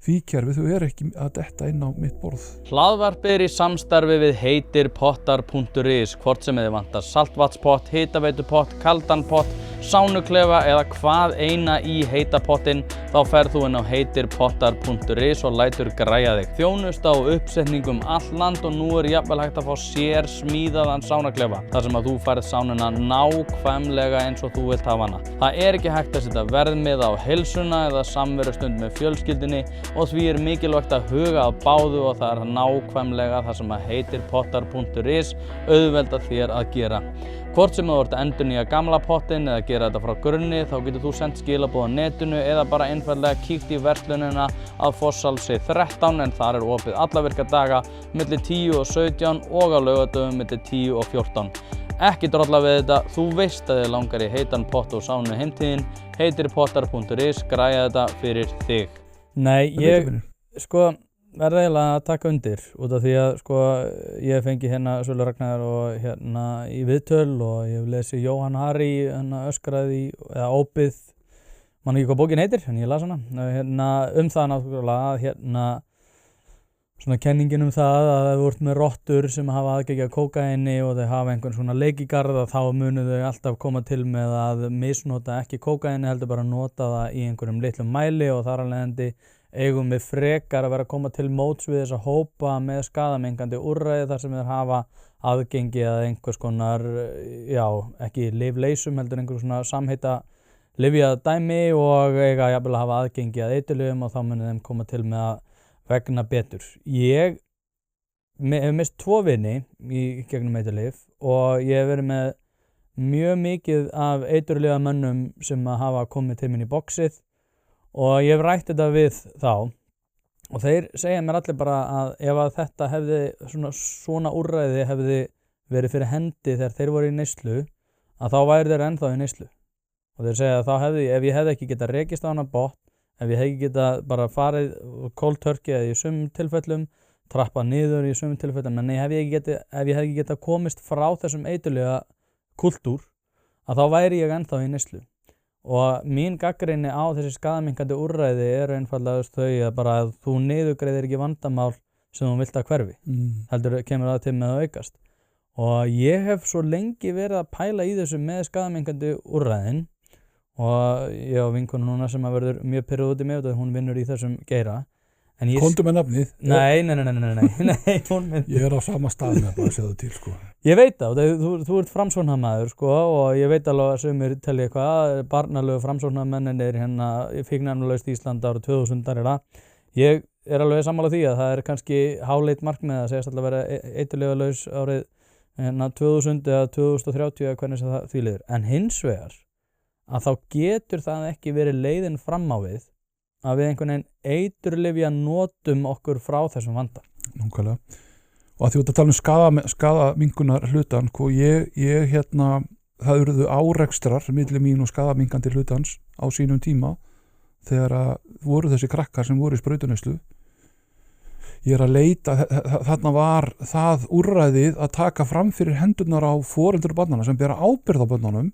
því kerfi, þau eru ekki að detta inn á mitt borð. Hlaðvarpið er í samstarfi við heitirpottar.is, hvort sem þið vantar saltvatnspott, hitaveitupott, kaldan pott, sánuklefa eða hvað eina í heita pottinn, þá ferð þú inn á heitirpottar.is og lætur græja þig. Þjónusta og uppsetningum all land og nú er jafnvel hægt að fá sér smíðaðan sánuklefa, þar sem að þú færð sánuna nákvæmlega eins og þú vilt hafa hana. Það er ekki hægt að setja verðmiða á heilsuna eða samverustund með fjölskyldunni og því er mikilvægt að huga að báðu og það er nákvæmlega það sem að heitirpottar.is auðvelda þér að gera. Hvort sem þú ert að endurnýja gamla pottinn eða gera þetta frá grunni, þá getur þú sendt skilaboð á netinu eða bara einfaldlega kíkt í verslunina að Fossalsi 13 en þar er opið alla virka daga milli 10 og 17 og á laugardögum milli 10 og 14. Ekki drolla við þetta, þú veist að þið langar í heitan pott og sánu heimtíðin, heitirpottar.is græja þetta fyrir þig. Nei, ég sko verða eiginlega að taka undir út af því að sko ég fengi hérna Sölu Ragnar og hérna í viðtöl og ég hef lesið Jóhann Harry öskraði eða ópið, man ekki hvað bókin heitir en ég las hana hérna það náttúrulega hérna svona kenningin það að þau voru með rottur sem hafa aðgengi að kókaini og þau hafa einhvern svona leikigarð þá munu þau alltaf koma til með að misnota ekki kókaini heldur bara nota það í einhverjum litlum mæli og þar af leiðandi eigum við frekar að vera að koma til móts við þess að hópa með skaðamengandi úrræði þar sem þeir hafa aðgengi að einhvers konar, já, ekki lyfleysum heldur einhver svona samheita lyfjadæmi og eiga jafnvel að hafa aðgengi að eiturlyfjum og þá munu þeim koma til með að vegna betur. Ég hef mist 2 vini í gegnum eiturlyf og ég hef verið með mjög mikið af eiturlyfjamönnum sem hafa komið til mín í boxið og ég hef rætt þetta við þá og þeir segja mér allir bara að ef að þetta hefði svona úrræði hefði verið fyrir hendi þegar þeir voru í neyslu að þá væri þeir ennþá í neyslu og þeir segja að þá hefði, ef ég hefði ekki getað rekist á hana botn, ef ég hefði ekki getað bara farið cold turkey eða í sumum tilfellum, trappa niður í sumum tilfellum, en ef ég hefði ekki getað komist frá þessum eiturlyfja kultúr að þá væri ég ennþá í neyslu. Og mín gagnrýni á þessi skaðaminnkandi úrræði er einfaldlega þau að bara að þú niðurgreiðir ekki vandamál sem þú vilt að hverfi. Heldur kemur það til með að aukast. Og ég hef svo lengi verið að pæla í þessu með skaðaminnkandi úrræðin og ég á vinkonu núna sem að verður mjög pirruð út í mig og hún vinnur í þessum geira. Komdu með nafnið? Nei, hún mynd. Ég er á sama stað með að segja það til, sko. Ég veit það, þú ert framsóknarmaður, sko, og ég veit alveg að sumir telja eitthvað, barnalegu framsóknarmennir hérna fíkniefnalaust Ísland árið 2000 Ég er alveg sammála því að það er kannski háleit markmið að segjast alltaf að vera eiturlyfjalaus árið 2000 eða 2030 eða hvernig það því liður. En hins vegar að þá getur það ekki verið leiðin fram á við að við einhvern veginn eiturlyfja notum okkur frá þessum vanda. Nákvæmlega. Og að því að tala skaðaminkunar hlutan, ég það urðu árekstrar milli mín og skaðaminkandi hlutans á sínum tíma þegar að voru þessi krakkar sem voru í sprautuneyslu. Ég er að leita, þarna var það úrræðið að taka fram fyrir hendurnar á foreldrar barnanna sem bera ábyrgð á börnunum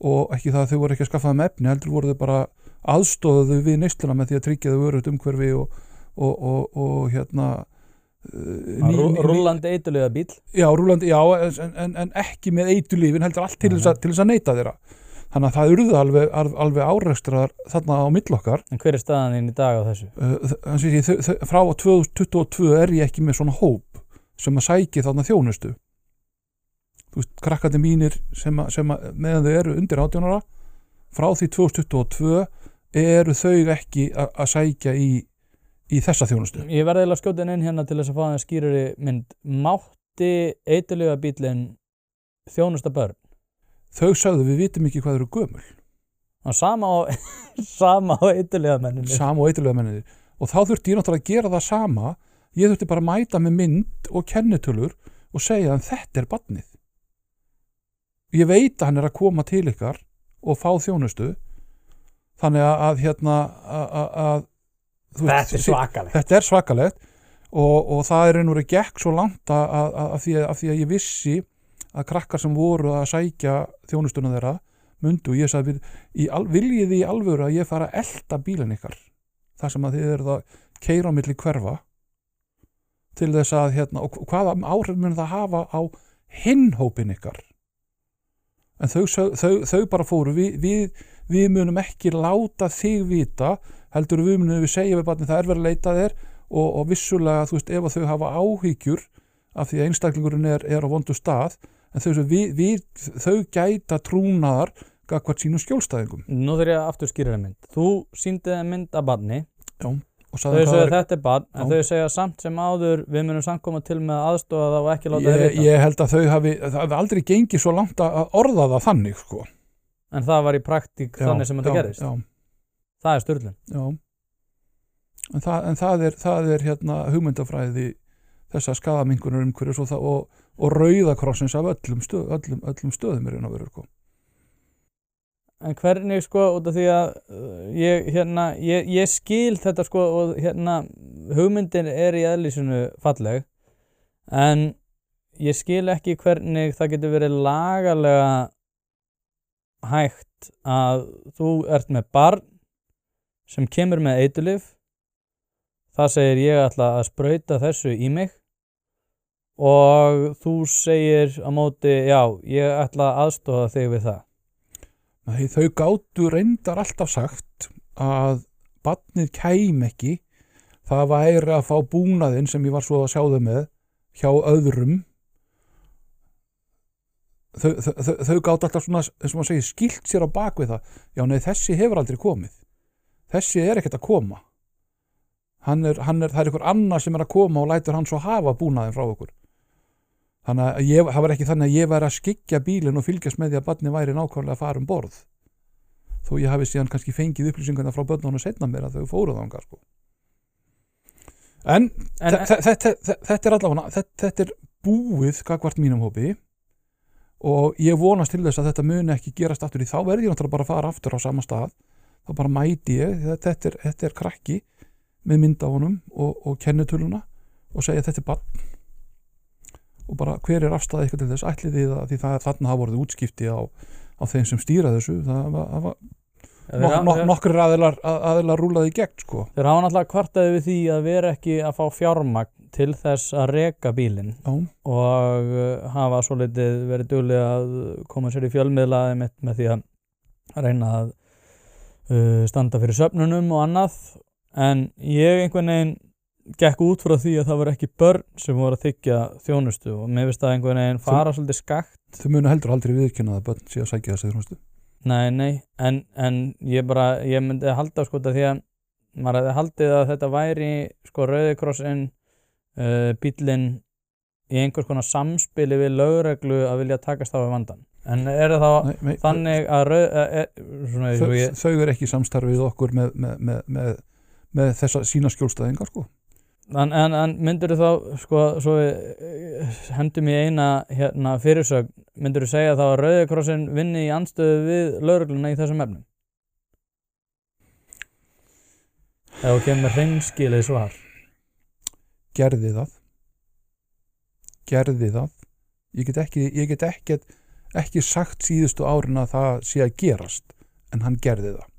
og ekki það að þau voru ekki að skaffa þeim efni, heldur voru þau bara aðstóðuðu við neysluna með því að tryggja þau örugt umhverfi og hérna rúllandi eiturlyfjabíll. Já, rúllandi, já, en ekki með eiturlyfin heldur allt til þess að neyta þeirra. Þannig að það urðu alveg árekstrar þarna á milli okkar. En hver er staðan þín í dag á þessu? Frá 2022 er ég ekki með svona hóp sem að sæki þarna þjónustu. Þú veist, krakkandi mínir sem að meðan þau eru undir 18 ára, frá því 2022 eru þau ekki að sækja í þessa þjónustu. Ég verði eiginlega skjótin inn hérna til þess að fá það skýrari mynd. Mátti eiturlyfjabíllinn þjónusta börn? Þau sagðu við vitum ekki hvað eru gömul. Sama á eiturlyfjamenninni. Sama á eiturlyfjamenninni. Og þá þurfti ég náttúrulega að gera það sama. Ég þurfti bara að mæta með mynd og kennitölur og segja að þetta er barnið. Ég veit að hann er að koma til ykkar og fá þjónustu, þannig að þetta er svakalegt og það er einhverju gekk svo langt af því að ég vissi að krakkar sem voru að sækja þjónustuna þeirra mundu og ég sagði viljið þið í alvöru að ég fara að elta bílinn ykkar þar sem að þið eruð að keyra á milli hverfa til þess að og hvaða áhrif mun það hafa á hinn hópinn ykkar. En þau bara fóru, við munum ekki láta þig vita, heldur við munum segja við barnið það er verið að leita þér og vissulega, þú veist, ef þau hafa áhyggjur af því að einstaklingurinn er á vondu stað, en þau gæta trúnaðar gagnvart sínum skjólstæðingum. Nú þurf ég að aftur skýra mynd. Þú sýndi mynd af barni. Já. Þau segja þetta er barn, en þau segja samt sem áður við munum samt koma til með aðstofa það og ekki láta það vita. Ég held að það hafi aldrei gengið svo langt að orða það þannig, sko. En það var í praktík þannig sem þetta gerist. Já. Það er sturlun. Já. En það er hugmyndafræði þessa skaðaminkunar umhverfis og Rauða krossins af öllum stöðum er að vera, sko. En hvernig, sko, út af því að ég skil þetta, sko, og hugmyndin er í eðlisinu falleg, en ég skil ekki hvernig það getur verið lagalega hægt að þú ert með barn sem kemur með eiturlyf, það segir ég ætla að sprauta þessu í mig og þú segir á móti, já, ég ætla að aðstoða þig við það. Nei, þau gátu reyndar alltaf sagt að barnið kæmi ekki, það væri að fá búnaðinn sem ég var svo að sjá þau með hjá öðrum. Þau gátu alltaf svona, eins og maður segir, skilt sér á bak við það. Já, nei, þessi hefur aldrei komið. Þessi er ekkert að koma. Það er einhver annar sem er að koma og lætur hann svo hafa búnaðinn frá okkur. Þannig að það var ekki þannig að ég væri að skyggja bílinn og fylgjast með því að barnið væri nákvæmlega að fara borð. Þó ég hafi síðan kannski fengið upplýsingarna frá börnunum seinna mér að þau fóruð þangað, sko. En þetta er allavega, þetta er búið gagnvart mínum hópi og ég vonast til þess að þetta muni ekki gerast aftur í þá verði ég náttúrulega bara að fara aftur á sama stað. Þá bara mæti ég, þetta er krakki með mynd á honum og kennitöluna og segja þetta er barn. Og bara hver er afstæða eitthvað til þess ætlið þið að því þarna hafa voruð útskipti á þeim sem stýra þessu það var nokkrir aðilar rúlaði í gegn, sko. Þeir hafa náttúrulega kvartaði við því að vera ekki að fá fjármagn til þess að reka bílinn og hafa svolítið verið duglega að koma sér í fjölmiðlaði með því að reyna að standa fyrir söfnunum og annað, en ég einhvern veginn gekk út frá því að það var ekki börn sem voru að þiggja þjónustu og mér finnst það einhvern veginn fara svolítið skakt. Þau munu heldur aldrei viðurkenna að börn sé að sækja þessi þjónustu. Nei, en ég myndi halda, sko, því að maður hefði haldið að þetta væri, sko, Rauði krossinn, bíllinn í einhvers konar samspili við lögreglu að vilja takast á við vandan. En er það þannig að þau eru ekki samstarfið okkur með þessa sína skjólstæðingar, sko. En myndirðu þá, sko, svo hendum ég eina fyrirsögn, myndirðu segja þá að Rauði krossinn vinni í andstöðu við lögregluna í þessum efnum? Ef þú kemur hreinskilið svar. Gerði það. Ég get ekki sagt síðustu árin að það sé að gerast, en hann gerði það.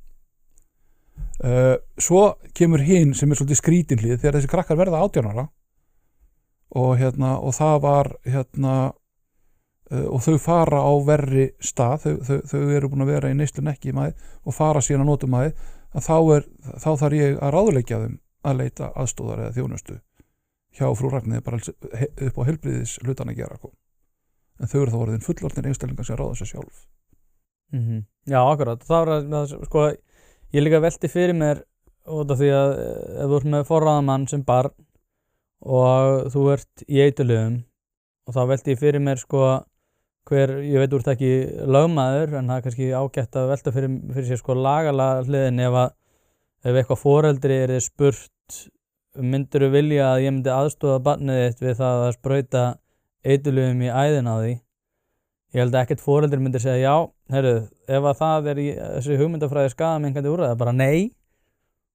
Svo kemur hinn sem er svolítið skrítinlið þegar þessi krakkar verða 18 ára og það var og þau fara á verri stað, þau eru búin að vera í neyslun ekki í maður og fara síðan að notum maður, að þá þarf ég að ráðleggja þeim að leita aðstóðar eða þjónustu hjá frú Ragnheiði bara upp á heilbrigðis hlutan að gera, en þau eru þá orðin fullorðnir einstaklingar sem ráða sér sjálf. Já, akkurat, það var, sko, ég líka velti fyrir mér út af því að ef þú ert með forráðamann sem barn og þú ert í eiturlyfjum og þá velti ég fyrir mér, sko, ég veit þú ert ekki lögmaður en það er kannski ágætt að velta fyrir sér, sko, lagalega hliðin ef eitthvað foreldri er þið spurt myndirðu vilja að ég myndi aðstoða barnið þitt við það að sprauta eiturlyfjum í æðina á því. Ég held að ekkert foreldri myndi segja já, heyrðu, ef að það í þessi hugmyndafræði skaðaminnkandi úrræði, bara nei,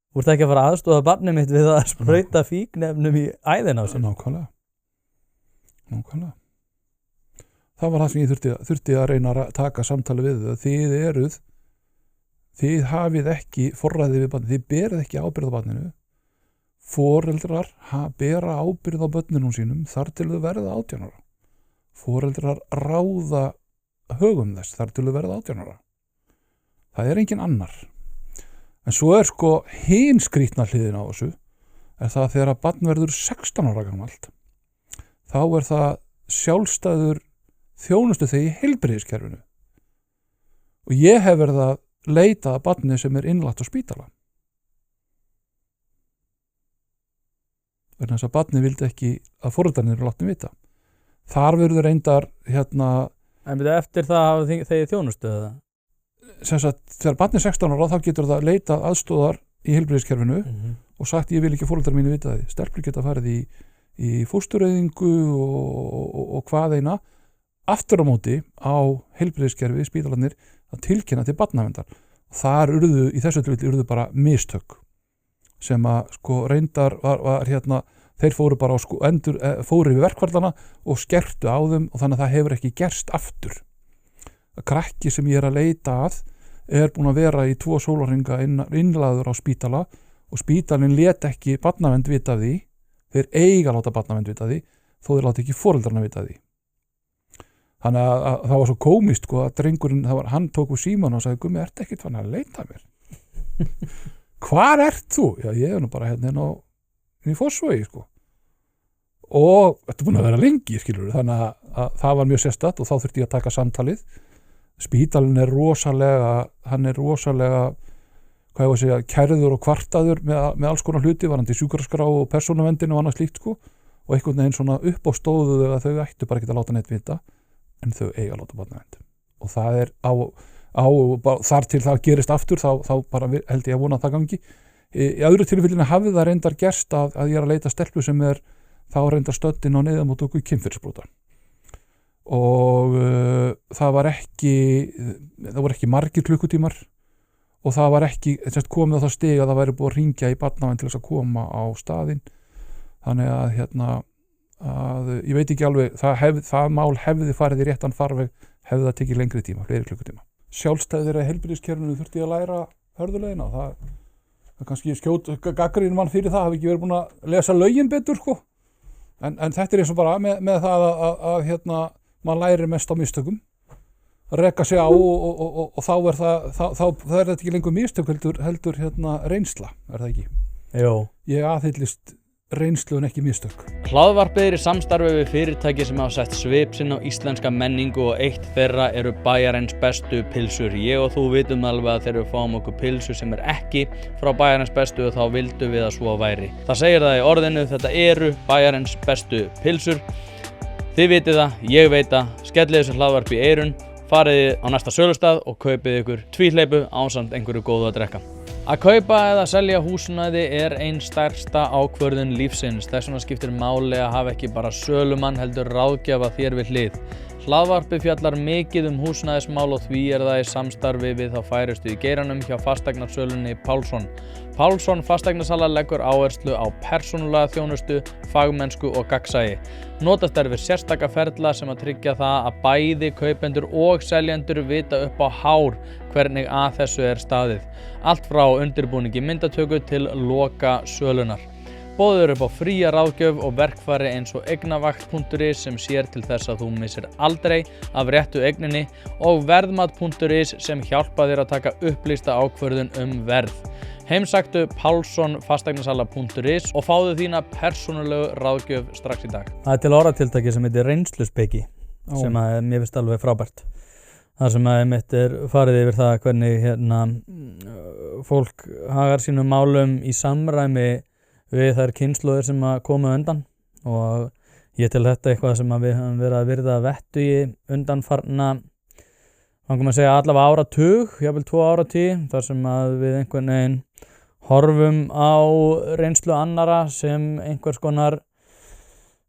þú ert ekki að fara að aðstoða barnið mitt við að sprauta fíknefnum í æðina á sér. Nákvæmlega. Það var það sem ég þurfti að reyna að taka samtali við þau. Þið hafið ekki forræði við barnið, þið berið ekki ábyrgð á barninu. Foreldrar bera ábyrgð á börnunum sínum þar til þau verða 18 ára. Foreldrar ráða högum þess þar til þau verða 18 ára. Það engin annar. En svo sko hin skrýtna hliðin á þessu, það þegar að barn verður 16 ára gamalt. Þá það sjálfstæður þjónustu þegar í heilbrigðiskerfinu. Og ég hef verið að leita að barni sem innlagt á spítala. Vegna þess að barni vildi ekki að foreldrarnir eru látnir vita. Þar verður reyndar En eftir það hafa þeir þjónustu eða? Sem sagt, þegar barni 16 ára þá getur það leita aðstóðar í heilbrigðiskerfinu og sagt ég vil ekki foreldrar mínu vita því. Stelpur geta farið í fóstureyðingu og hvað eina aftur á móti á heilbrigðiskerfi spítalarnir að tilkynna til barnaverndar. Þar í þessu tilfelli urðu bara mistök sem að reyndar var þeir fóru bara fóru yfir verkvarðana og skertu á þeim og þannig að það hefur ekki gerst aftur. Krakki sem ég að leita að búin að vera í 2 sólarhringa innlagður á spítala og spítalinn lét ekki barnavernd vita af því. Þeir eiga að láta barnavernd vita af því þó þeir láta ekki foreldrarna vita af því. Þannig að það var svo komist að drengurinn, hann tók úr símann og sagði Gummi, ertu ekkert fann að leita að mér? Hvar ert þú? Já, ég nú bara hérna í Fossvogi og þetta búin að vera lengi, skilur þannig að það var mjög sérstakt og þá þurfti ég að taka samtalið. Spítalinn rosalega hvað ég að segja, kærður og kvartaður með alls konar hluti, varandi sjúkraskrá og persónuverndin og annað slíkt og einhvern veginn svona upp á stóðu að þau ættu bara ekki að láta neitt vita en þau eiga að láta barnavernd og það þar til það gerist aftur þá bara held ég að vona að það gangi. Í öðru tilfellinu hafði það reyndar gerst að ég að leita stelpu sem þá reyndar stöddin á neyðarmóttöku kynferðisbrota og það voru ekki margir klukkutímar og það var ekki komið á það stig að það væri búið að hringja í barnavernd til þess að koma á staðinn. Þannig að ég veit ekki alveg, það mál hefði farið í réttan farveg, hefði það tekið lengri tíma, fleiri klukkutíma. Sjálfstæðir að heilbrigðiskerfinu þurfti ég að læra hörðulegina. Það kannski skjót gagnrýnir mann fyrir það, hafi ekki verið búin að lesa lögin betur, En þetta eins og bara með það að maður lærir mest á mistökum, að reka sig á og þá þetta ekki lengur mistök heldur reynsla, það ekki? Jó. Ég aðhyllist reynslu en ekki mistök. Hlaðvarpið í samstarfi við fyrirtæki sem hafa sett svip sinn á íslenska menningu og eitt þeirra eru Bæjarins bestu pylsur. Ég og þú vitum alveg að þegar við fáum okkur pylsu sem ekki frá Bæjarins bestu þá vildum við að svo væri. Það segir það í orðinu, þetta eru Bæjarins bestu pylsur. Þið vitið það, ég veit það, skellið þessu hlaðvarp í eyrun, farið á næsta sölustað og kaupið ykkur tvíhleypu ásamt einhverju góðu að drekka. Að kaupa eða selja húsnæði ein stærsta ákvörðun lífsins. Þess vegna skiptir máli að hafa ekki bara sölumann heldur ráðgjafa þér við hlið. Hlaðvarpið fjallar mikið húsnæðismál og því það í samstarfi við þá færustu í geiranum hjá fasteignasölunni Pálsson. Pálsson fasteignasala leggur áherslu á persónulega þjónustu, fagmennsku og gagnsæi. Notast við sérstaka ferla sem að tryggja það að bæði kaupendur og seljendur vita upp á hár hvernig að þessu staðið. Allt frá undirbúningi myndatöku til loka sölunar. Boðið upp á fría ráðgjöf og verkfæri eins og eignavakt.is sem sér til þess að þú missir aldrei af réttu eigninni og verðmat.is sem hjálpa þér að taka upplýsta ákvörðun verð. Heimsæktu pálssonfasteignasala.is og fáðu þína persónulegu ráðgjöf strax í dag. Það til orðatiltæki sem heitir reynsluspeki sem mér finnst alveg frábært. Það sem mitt farið yfir það hvernig fólk hagar sínum málum í samræmi við þær kynslóðir sem að koma undan og ég til þetta eitthvað sem að við höfum verið að virða vettugi undanfarna allavega áratug, jafnvel 2 áratugi, þar sem að við einhvern veginn horfum á reynslu annara sem einhvers konar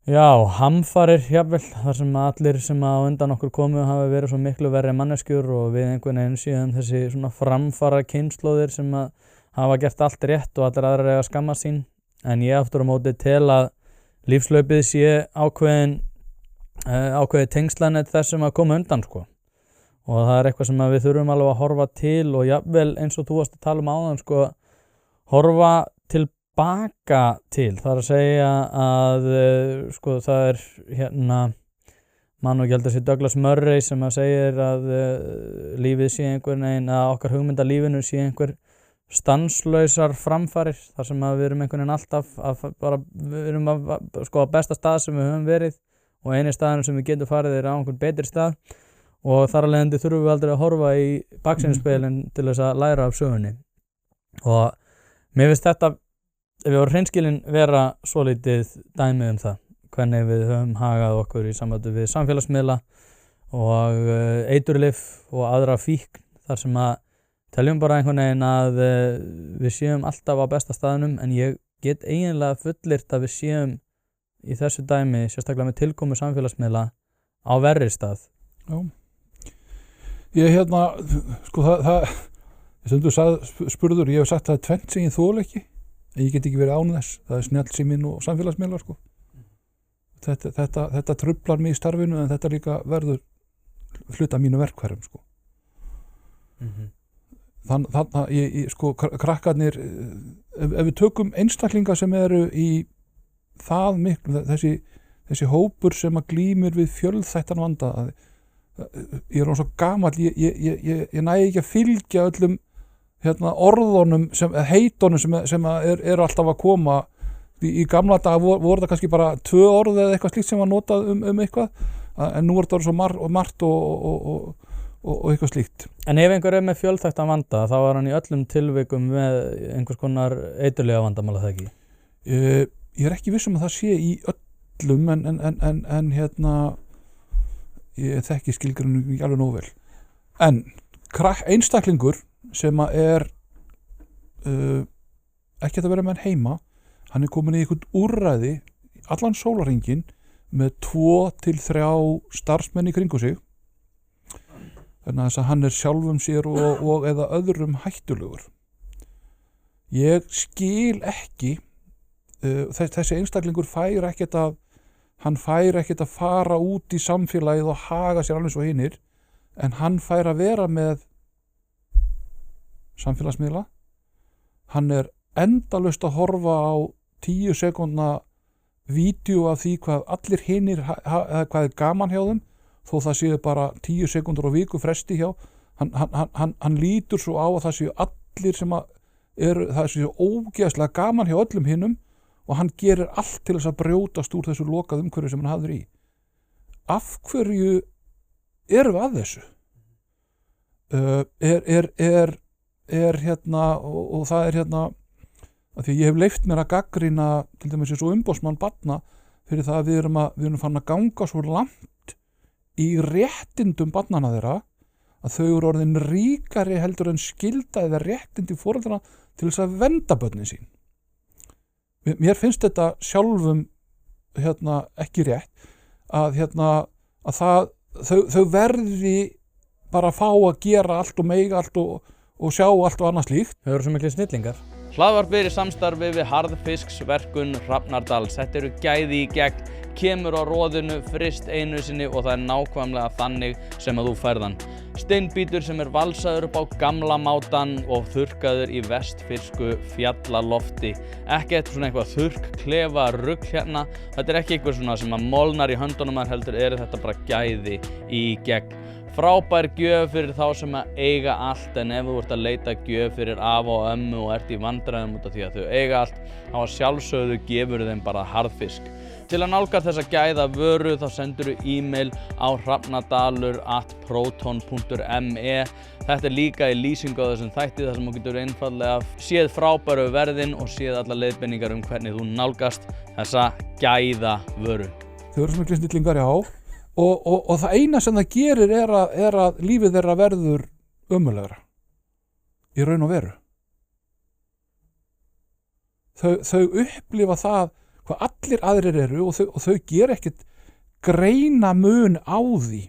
Já, hamfarir jafnvel, þar sem allir sem á undan okkur komu hafa verið svo miklu verri manneskjur og við einhvern veginn síðan þessi svona framfara kynslóðir sem að hafa gert allt rétt og allir aðrar eiga að skamma sín. En ég aftur á móti tel að lífslaupið sé ákveðið tengslanett þess sem að koma undan sko. Og það er eitthvað sem við þurfum alveg að horfa til og jafnvel eins og þú varst að tala áðan sko, horfa tilbaka til. Það er að segja að sko það er hérna mann og gældur sér Douglas Murray sem að segir að lífið sé einhvern veginn, að okkar hugmynda lífinu sé einhver stanslausar framfarir þar sem að við erum einhvern veginn alltaf við erum sko á besta stað sem við höfum verið og eini staðurinn sem við getum farið er á einhvern betri stað og þar að leiðandi þurfum við aldrei að horfa í baksýnisspegilinn til þess að læra af sögunni. Og mér finnst þetta, ef við vorum hreinskilin, vera svolítið dæmi það, hvernig við höfum hagað okkur í sambandi við samfélagsmiðla og eiturlyf og aðra fíkn, þar sem að teljum bara einhvern veginn að við séum alltaf á besta staðnum, en ég get eiginlega fullyrt að við séum í þessu dæmi, sérstaklega með tilkomu samfélagsmiðla, á verri stað. Já. Ég sko sem þú spurður, ég hef sagt að það er tvennt sem ég þoli ekki, en ég get ekki verið án þess. Það er snjallsíminn og samfélagsmiðlar sko. Þetta truflar mig í starfinu, en þetta líka verður hluta mínu verkfærum sko. Þannig að sko, krakkarnir, ef við tökum einstaklinga sem eru í það miklu, þessi hópur sem að glímir við fjölþættan vanda, ég er svo gamall, ég næ ekki að fylgja öllum orðunum, heitunum sem eru alltaf að koma. Í gamla daga voru það kannski bara 2 orð eða eitthvað slíkt sem var notað eitthvað, en nú er þetta svo margt og eitthvað slíkt. En ef einhver er með fjölþættan vanda, þá er hann í öllum tilvikum með einhvers konar eiturlega vandamál, er það ekki? Ég er ekki viss um að það sé í öllum, en ég þekki skilgreinum ekki alveg nógu vel. En einstaklingur sem að er ekki að vera með hann heima, hann er komin í einhvern úrræði allan sólarhringinn með 2 til 3 starfsmenn í kringu sig, þannig að hann er sjálfum sér og eða öðrum hættulegur. Ég skil ekki, þessi einstaklingur fær ekkert að fara út í samfélagið og haga sér alveg svo hinir, en hann fær að vera með samfélagsmiðla. Hann er endalaust að horfa á 10 sekúndna vídeó af því hvað allir hinir, hvað er gaman hjá þeim, þó það séu bara 10 sekúndur á viku fresti hjá. Hann lítur svo á að það séu allir sem það séu ógeðslega gaman hjá öllum hinum, og hann gerir allt til þess að brjótast úr þessu lokað umhverfi sem hann hafður í. Af hverju erum við að þessu? Og það er að því ég hef leyft mér að gagnrýna til dæmis eins og umboðsmann barna fyrir það að við erum farin að ganga svo langt í réttindum barnanna þeirra að þau eru orðin ríkari heldur en skylda eða réttindi foreldranna til þess að vernda börnin sín. Mér finnst þetta sjálfum ekki rétt að þau verði bara að fá að gera allt og meiga allt og sjá allt og annað slíkt. Þau eru svo miklu snillingar. Hlaðvarp er í samstarfi við Harðfisksverkun Hrafnardals. Þetta eru gæði í gegn, kemur á roðinu, fryst einu sinni og það er nákvæmlega þannig sem að þú færðan. Steinbítur sem er valsaður upp á gamla mátan og þurrkaður í vestfirsku fjallalofti. Ekkert svona eitthvað þurrkklefa rugl hérna. Þetta er ekki eitthvað svona sem að molnar í höndunum, heldur þetta bara gæði í gegn. Frábær gjöf fyrir þá sem að eiga allt, en ef þú ert að leita gjöf fyrir afa og ömmu og ert í vandræðum út af því að þau eiga allt, þá að sjálfsögðu gefur þeim bara harðfisk. Til að nálgast þessa gæða vöru þá sendur þú e-mail á hrafnadalur@proton.me. Þetta er líka í lýsingu á þessum þætti þar sem þú getur einfaldlega séð frábæru verðin og séð alla leiðbeiningar hvernig þú nálgast þessa gæða vöru. Þau eru sem miklu snillingar, já. Og það eina sem það gerir er að lífið þeirra verður ömurlegra í raun og veru. Þau upplifa það hvað allir aðrir eru og þau gera ekkert greina mun á því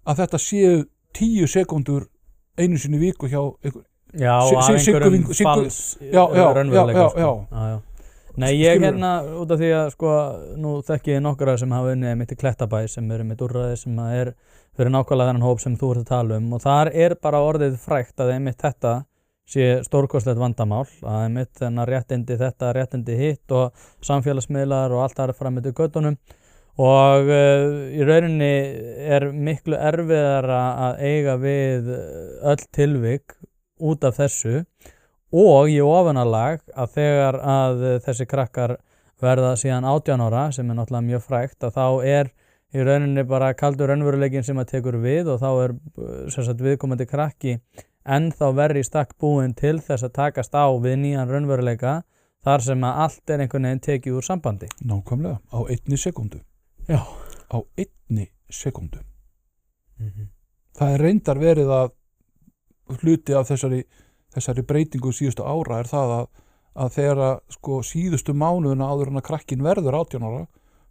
að þetta séu 10 sekúndur einu sinni í viku hjá einhver. Já, af einhverjum fals raunveruleika. Já. Nei, ég út af því að sko, nú þekki ég nokkra sem hafa unnið mitt í Klettabæ sem eru mitt úrræði sem er fyrir nákvæmlega þennan hóp sem þú ert að tala og þar bara orðið frægt að einmitt þetta sé stórkostlegt vandamál að einmitt þennan réttindi þetta, réttindi hitt og samfélagsmiðlar og allt það fram eftir göttunum og í rauninni miklu erfiðara að eiga við öll tilvik út af þessu og í ofunalag að þegar að þessi krakkar verða síðan 18 ára sem náttúrulega mjög frægt að þá í rauninni bara kaldur raunveruleikin sem að tekur við og þá sem sagt viðkomandi krakki ennþá verri í stakk búinn til þess að takast á við nýjan raunveruleika þar sem að allt einhvern veginn tekið úr sambandi. Nákvæmlega, á 1 sekúndu. Já. Á 1 sekúndu. Það reyndar verið að hluti af þessari breytingu síðustu ára það að þegar sko síðustu mánuðina áður en að krakkin verður 18 ára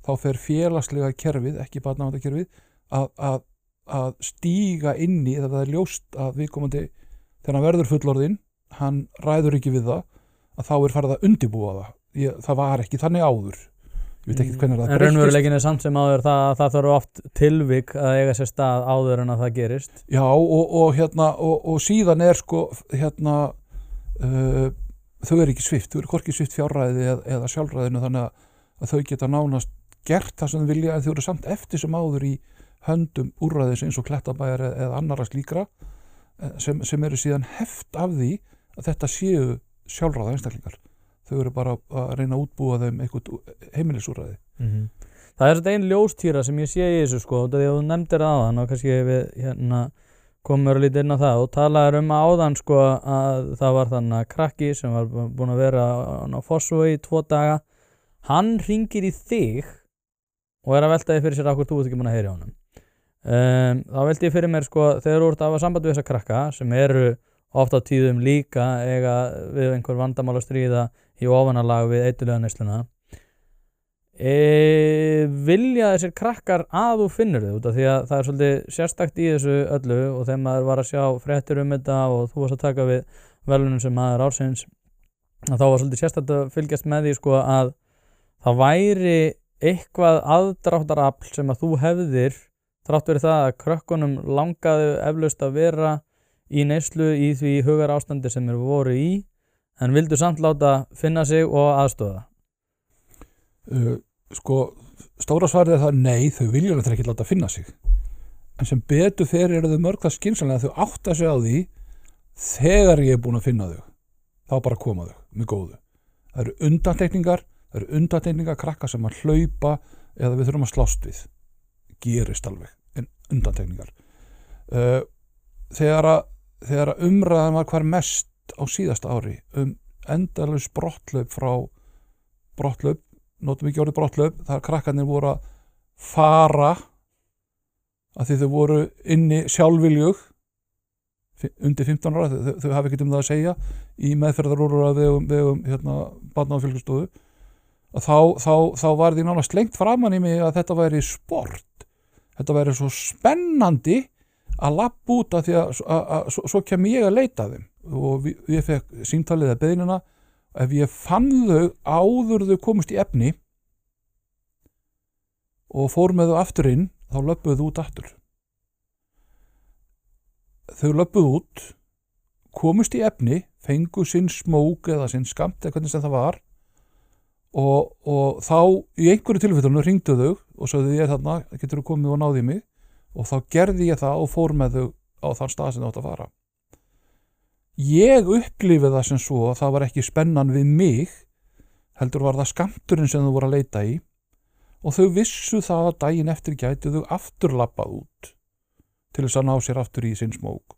þá fer félagslega kerfið, ekki barnaverndarkerfið, að stíga inn í eða það ljóst að viðkomandi þegar hann verður fullorðinn, hann ræður ekki við það, að þá farið að undirbúa það. Það var ekki þannig áður. Ég veit ekki hvernig það breyttist. En raunveruleikin samt sem áður það þarf oft tilvik að eiga sér stað áður en að það gerist. Já, og síðan sko, þau ekki svipt, þau hvorki svipt fjárræði eða sjálfræðinu þannig að þau geta nánast gert það sem þau vilja en þau eru samt eftir sem áður í höndum úrræðis eins og Klettabæjar eða annarra slíkra sem eru síðan heft af því að þetta séu sjálfráða einstaklingar. Þau eru bara að reyna að útbúa þeim eitthvað heimilisúrræði. Það þetta ein ljóstýra sem ég sé í þessu sko, því að þú nefndir áðan og kannski við komum lítið inn á það og talaður áðan sko að það var þannig að krakki sem var búin að vera á Fossvogi í 2 daga, hann hringir í þig og að velta því fyrir sér okkur þú ert ekki búin að heyra í honum. Þá velti ég fyrir mér sko þegar þú ert að hafa samband við þessa krakka sem eru oft á tíðum líka eiga við einhver vandamál að stríða í ofanalag við eiturlyfjaneysluna. Vilja þessir krakkar að þú finnur þau út af því að það svolítið sérstakt í þessu öllu og þegar maður var að sjá fréttir þetta og þú varst að taka við verðlaunum sem maður ársins þá var svolítið sérstakt að fylgjast með því sko að það væri eitthvað aðdráttarafl sem að þú hefðir þrátt verið það að krökkunum langaði eflaust að vera í neyslu í því hugar ástandi sem þeir voru í en vildu samt láta finna sig og aðstoða. Sko, stóra svarið það nei, þau vilja þetta ekki láta finna sig en sem betur fyrir eru þau mörg það skynsamlega að þau átta sig á því þegar ég búin að finna þau þá bara koma þau með góðu. Það eru undantekningar krakka sem að hlaupa eða við þurfum að slást við gerist alveg, en undantekningar þegar umræðan var hvar mest á síðasta ári endalaus brottlaup notum ekki orðið brottlaup þar krakkarnir voru að fara að því þau voru inni sjálfviljug undir 15 ára, þau hafa ekkert það að segja í meðferðarúrræði vegum barna- og fjölskyldustofu þá var því nánast lengt framan í mig að þetta væri sport þetta væri svo spennandi að labba út af því að svo kem ég að leita þeim og ég fekk símtalið eða beiðnina ef ég fann þau áður þau komust í efni og fór með þau aftur inn þá löbbuðu þau út aftur þau löbbuðu út komust í efni fengu sinn smók eða sinn skamt eða hvernig sem það var og þá í einhverju tilfellinu hringdu þau og sagði ég þarna getur þú komið og náði mig og þá gerði ég það og fór með þau á þann stað sem þau átt að fara ég upplifði það sem svo að það var ekki spennan við mig heldur var það skammturinn sem þau voru að leita í og þau vissu það að daginn eftir gætu þau aftur labbað út til þess að ná sér aftur í sinn smók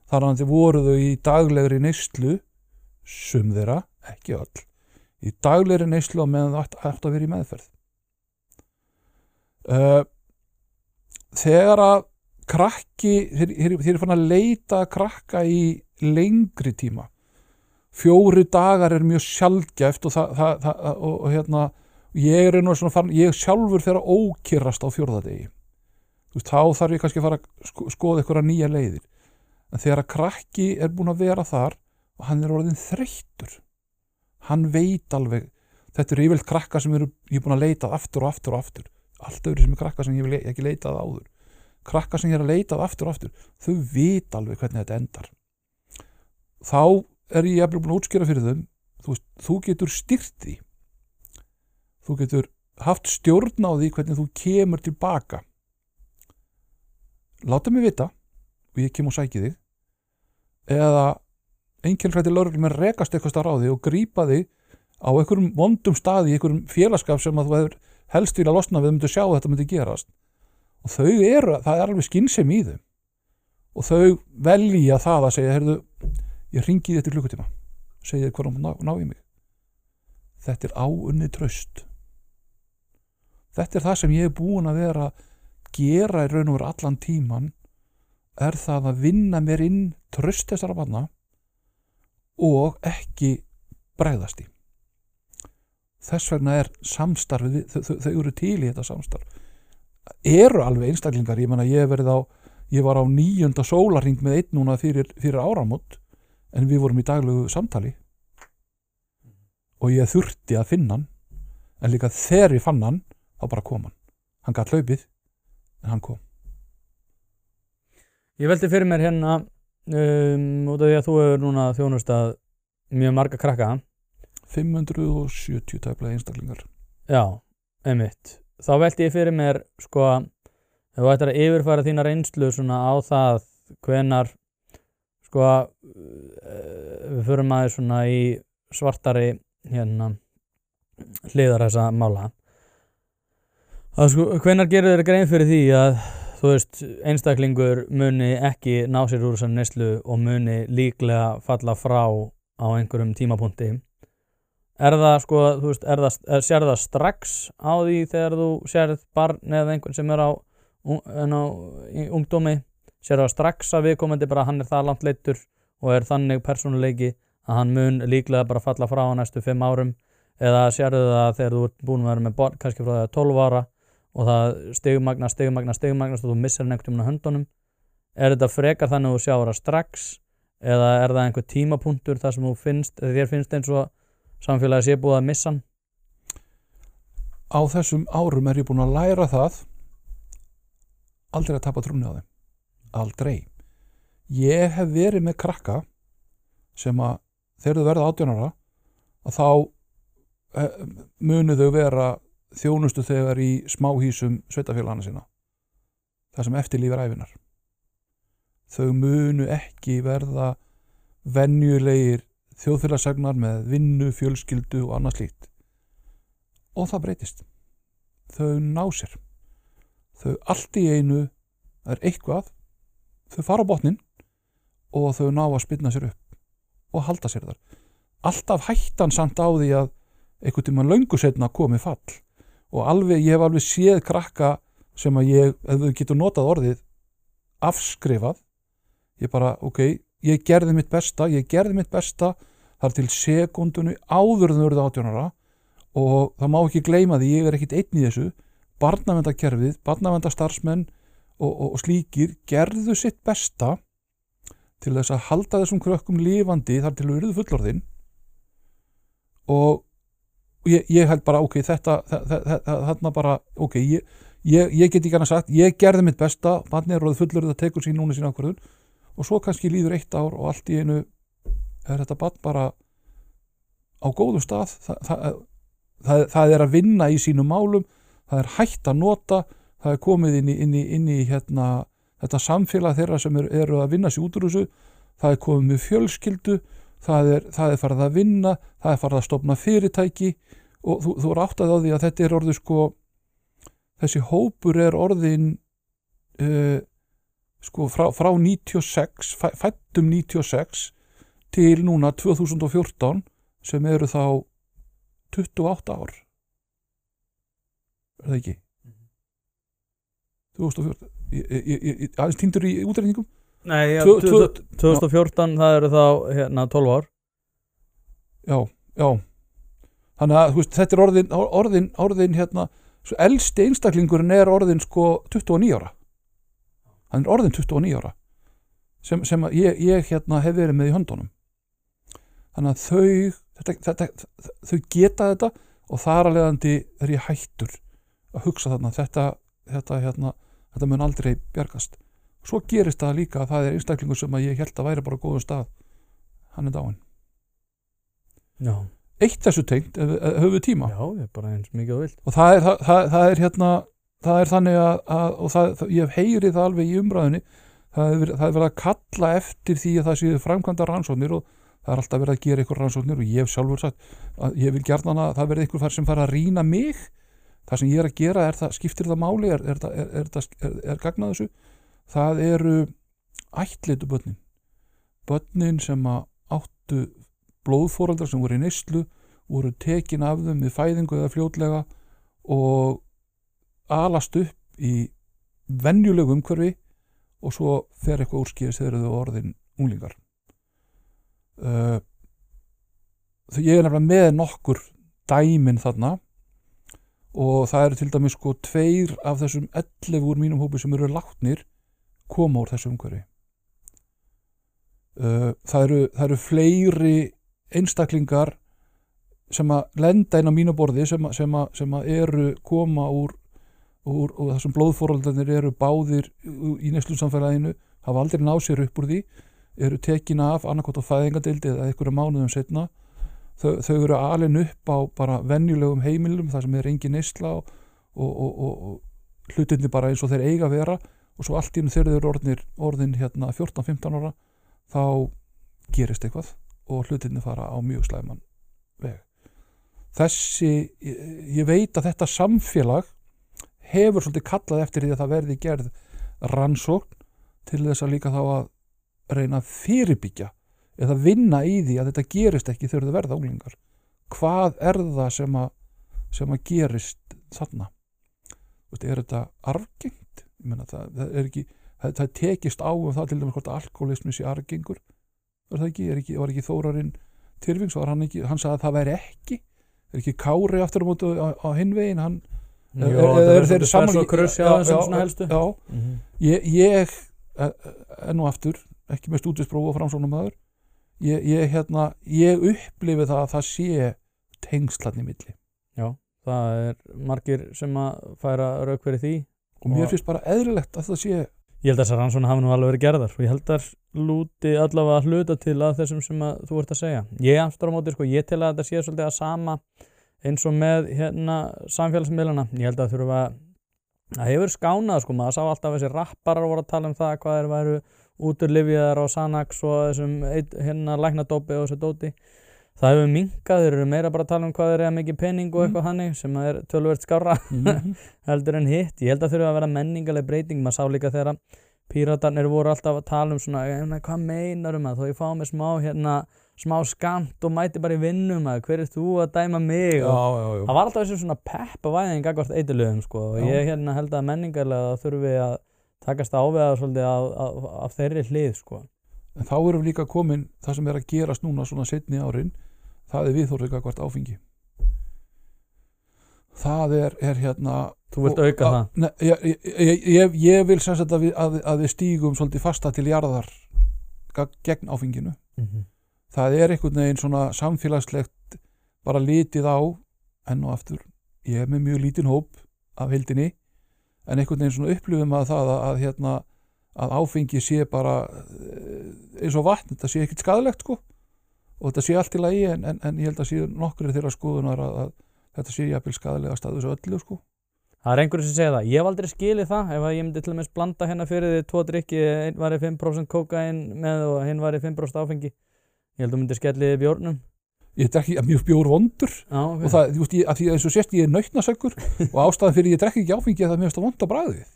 þannig að þau voru þau í daglegri neyslu sum þeirra, ekki öll í daglegri neyslu á meðan það ætti að vera í meðferð þegar að krakki þeir fann að leita krakka í lengri tíma 4 dagar er mjög sjaldgæft og hérna ég er nú svona farin, ég sjálfur fer að ókyrrast á 4. degi. Þú veist, þá þarf ég kannski að fara að skoða einhverja nýja leiðir. En þegar að krakki er búin að vera þar og hann er orðinn þreyttur, hann veit alveg, þetta eru yfirleitt krakkar sem ég er búin að leita aftur og aftur og aftur, allt öðru sem er krakkar sem ég hef ekki leitað áður. Krakkar sem ég er að leitað aftur og aftur, þau veit alveg hvernig þetta endar. Þá er ég jafnvel búin að útskýra fyrir þeim, þú getur stýrt því, þú getur haft stjórn á því hvernig þú kemur tilbaka. Láta mig vita og ég kem og sæki þig, eða einkennrætti lögreglumenn rekast eitthvað starf á þig og grípa þig á einhverjum vondum staði, í einhverjum félagskap sem að þú hefur helst vilja losna við, myndu sjá að þetta myndi gerast. Og það er alveg skynsemi í þeim. Og þau velja það að segja, heyrðu, ég hringi þér eftir klukkutíma, segja þér hvað ná í mig. Þetta er áunnið traust. Þetta er það sem ég er búin að vera að gera í raun og veru allan tíman, er það að vinna mér inn traust þessara barna og ekki bregðast í. Þess vegna er samstarfið, þau eru til í þetta samstarf. Eru alveg einstaklingar, ég meina ég var á 9. sólarhring með einn núna fyrir áramót, en við vorum í daglegu samtali og ég þurfti að finna hann, en líka þegar ég fann hann, þá bara kom hann. Hann gat hlaupið, en hann kom. Ég velti fyrir mér hérna út af því að þú hefur núna þjónustað mjög marga krakka. 570 tæplega einstaklingar. Já, einmitt. Þá velti ég fyrir mér, sko, ef þú ættir að yfirfæra þína reynslu svona á það hvenar, sko, við förum aðeins svona í svartari hérna hliðar þessa mála. Að sko, hvenar gerir þér grein fyrir því að, þú veist, einstaklingur muni ekki ná sér úr þessar neyslu og muni líklega falla frá á einhverjum tímapunkti? Er það, sko, þú veist, sér það strax á því þegar þú sérð barn eða einhvern sem er í ungdómi, sér það strax að viðkomandi bara hann er það langt leiddur og er þannig persónuleiki að hann mun líklega bara falla frá á næstu 5 árum, eða sérðu það þegar þú ert búin að vera með barn, kannski frá það 12 ára og það stigmagnast og þú missir hann einhvern tímann á höndunum? Er þetta frekar þannig að þú sjáir það strax, eða er það einhver tímapunktur þar sem þú finnst, eða þér finnst eins og samfélagi sé búið að missa hann? Á þessum árum er ég búin að læra það aldrei að tapa trúnni á þeim. Aldrei. Ég hef verið með krakka sem að þegar þau verða 18 ára að þá munu þau vera þjónustu þegar í smáhýsum sveitafélagana sína. Það sem eftirlífir ævinar. Þau munu ekki verða venjulegir þjóðfélagssagnar með vinnu, fjölskyldu og annað slíkt. Og það breytist. Þau ná sér. Þau allt í einu er eitthvað, þau fara á botninn og þau ná að spinna sér upp og halda sér þar. Alltaf hættan samt á því að einhvern tímann löngu seinna komi fall. Og ég hef alveg séð krakka sem að ef þau getur notað orðið, afskrifað. Ég bara, ég gerði mitt besta þar til sekúndunni áður en þau verða 18 ára og það má ekki gleyma því, ég er ekkit einn í þessu. Barnaverndarkerfið, barnaverndarstarfsmenn og slíkir gerðu sitt besta til þess að halda þessum krökkum lifandi þar til þau verða fullorðin og ég held bara, þarna bara, ég get ekki annað sagt, ég gerði mitt besta, barnið er orðið fullorðið að tekur sín núna sína ákvörðun og svo kannski líður 1 ár og allt í einu er þetta barn bara á góðum stað, það er að vinna í sínum málum, það er hægt að nota, það er komið inn í þetta samfélag þeirra sem eru að vinna sér út úr þessu, það er komið með fjölskyldu, það er farið að vinna, það er farið að stofna fyrirtæki og þú er áttað á því að þetta er orðið sko, þessi hópur er orðin sko frá 96, fæddum 96 til núna 2014 sem eru þá 28 ár. Er það ekki? 2014. Aðeins týndur í útreikningum? Nei, 2014 það eru þá 12 ár. já þannig að þú veist, þetta er orðin hérna, svo elsti einstaklingurinn er orðin sko 29 ára hann er orðin 29 ára sem að ég hérna hef verið með í höndunum þannig að þau geta þetta og þar að leiðandi er ég hættur að hugsa þarna þetta mun aldrei bjargast svo gerist það líka að það er einstaklingur sem að ég held að væri bara á góðum stað hann er dáinn Já. Eitt þessu tengt höfum við tíma Já, ég er bara eins mikið og vilt og það er hérna það er þannig að ég hef heyrið það alveg í umræðunni það er verið að kalla eftir því að það séu framkvæmda rannsóknir og það er alltaf verið að gera einhver rannsóknir og ég hef sjálfur sagt að ég vil gjarnan að það verði einhver sem fara að rýna mig það sem ég er að gera skiptir það máli er gagnað þessu það eru ættleitu börnin sem áttu blóðforeldrar sem voru í neyslu voru tekin af þeim við fæðingu eða fljótlega og alast upp í venjulegu umhverfi og svo fer eitthvað úrskýrist þegar þau orðin unglingar ég er nefnilega með nokkur dæmin þarna og það eru til dæmis sko 2 af þessum 11 úr mínum hópi sem eru látnir koma úr þessu umhverfi það eru fleiri einstaklingar sem að lenda inn á mínu borði sem að eru koma úr þessum blóðforeldarnir eru báðir í neyslusamfélaginu hafa aldrei náð sér upp úr því eru tekin af annarkot á fæðingadeild eða einhverja mánuðum seinna þau eru alin upp á bara venjulegum heimilum þar sem er engin neysla og hlutinni bara eins og þeir eiga að vera og svo allt í einu þegar þeir eru orðin hérna 14-15 ára þá gerist eitthvað og hlutinni fara á mjög slæman veg ég veit að þetta samfélag hefur svolítið kallað eftir því að það verði gerð rannsókn til þess að líka þá að reyna að fyrirbyggja eða vinna í því að þetta gerist ekki þegar þau verða unglingar hvað er það sem að gerist þarna er þetta arfgengt ég meina það er ekki það tekist á það til dæmis hvort alkoholismi sé arfgengur var ekki Þórarinn Tyrfings hann sagði að það væri ekki er ekki Kári aftur á móti á hinvegin hann er þeir saman ég er nú aftur ekki með stúdíspróf og framsóknarmaður ég upplifi það að það sé tengslarni milli Já, það er margir sem að færa rauk fyrir því og mér finnst bara eðlilegt að það sé Ég held að þessar rannsóknir hafa nú alveg verið gerðar og ég held að lúti allavega að hluta til að þessum sem að þú ert að segja. Ég aftur á móti, ég tel að þetta sé svolítið að sama eins og með samfélagsmiðlana. Ég held að þurfa að hefur skánað maður sá alltaf þessi rapparar voru að tala um það hvað þeir væru úturlyfjaðar á Xanax og þessum læknadópi og þessu dóti. Það hefur minnkað, þeir eru meira bara að tala um hvað þeir eru mikið pening og eitthvað þannig sem er töluvert skárra heldur en hitt. Ég held að þurfa að vera menningaleg breyting. Maður sá líka þegar Píratarnir voru alltaf að tala um svona hvað meinar þó ég fá mig smá skamt og mæti bara í vinnu hver er þú að dæma mig það var alltaf þessi svona peppavæðing gagnvart eiturlyfjum og ég held að menningarlega þurfi að takast á við það svolítið af þeirri hlið En þá erum við líka komin það sem er að gerast núna svona seinni árin það er viðhorfið gagnvart áfengi það er Þú vilt auka það? Nei, ég vil sem sagt að við stígum svolítið fasta til jarðar gegn áfenginu það er einhvern veginn svona samfélagslegt bara litið á enn og aftur ég er með mjög lítinn hóp af heildinni en einhvern veginn svona upplifum að það að áfengi sé bara eins og vatn, þetta sé ekkert skaðlegt og þetta sé allt í lagi en ég held að sé nokkrir þeirra skoðunar að þetta sé jafnvel skaðlega staðu þessu öllu Það er einhverjum sem segja það. Ég hef aldrei skilið það ef ég myndi til dæmis blanda fyrir því 2 drykki, einn var í 5% kókaín með og hinn var í 5% áfengi. Ég held að þú myndir skellið í bjórnum. Ég drekki mjög bjór vondur og það, þú veist, að því eins og sést ég er nautnasökkur og ástæðan fyrir ég drekki ekki áfengi að það mér finnst það vond á bragðið.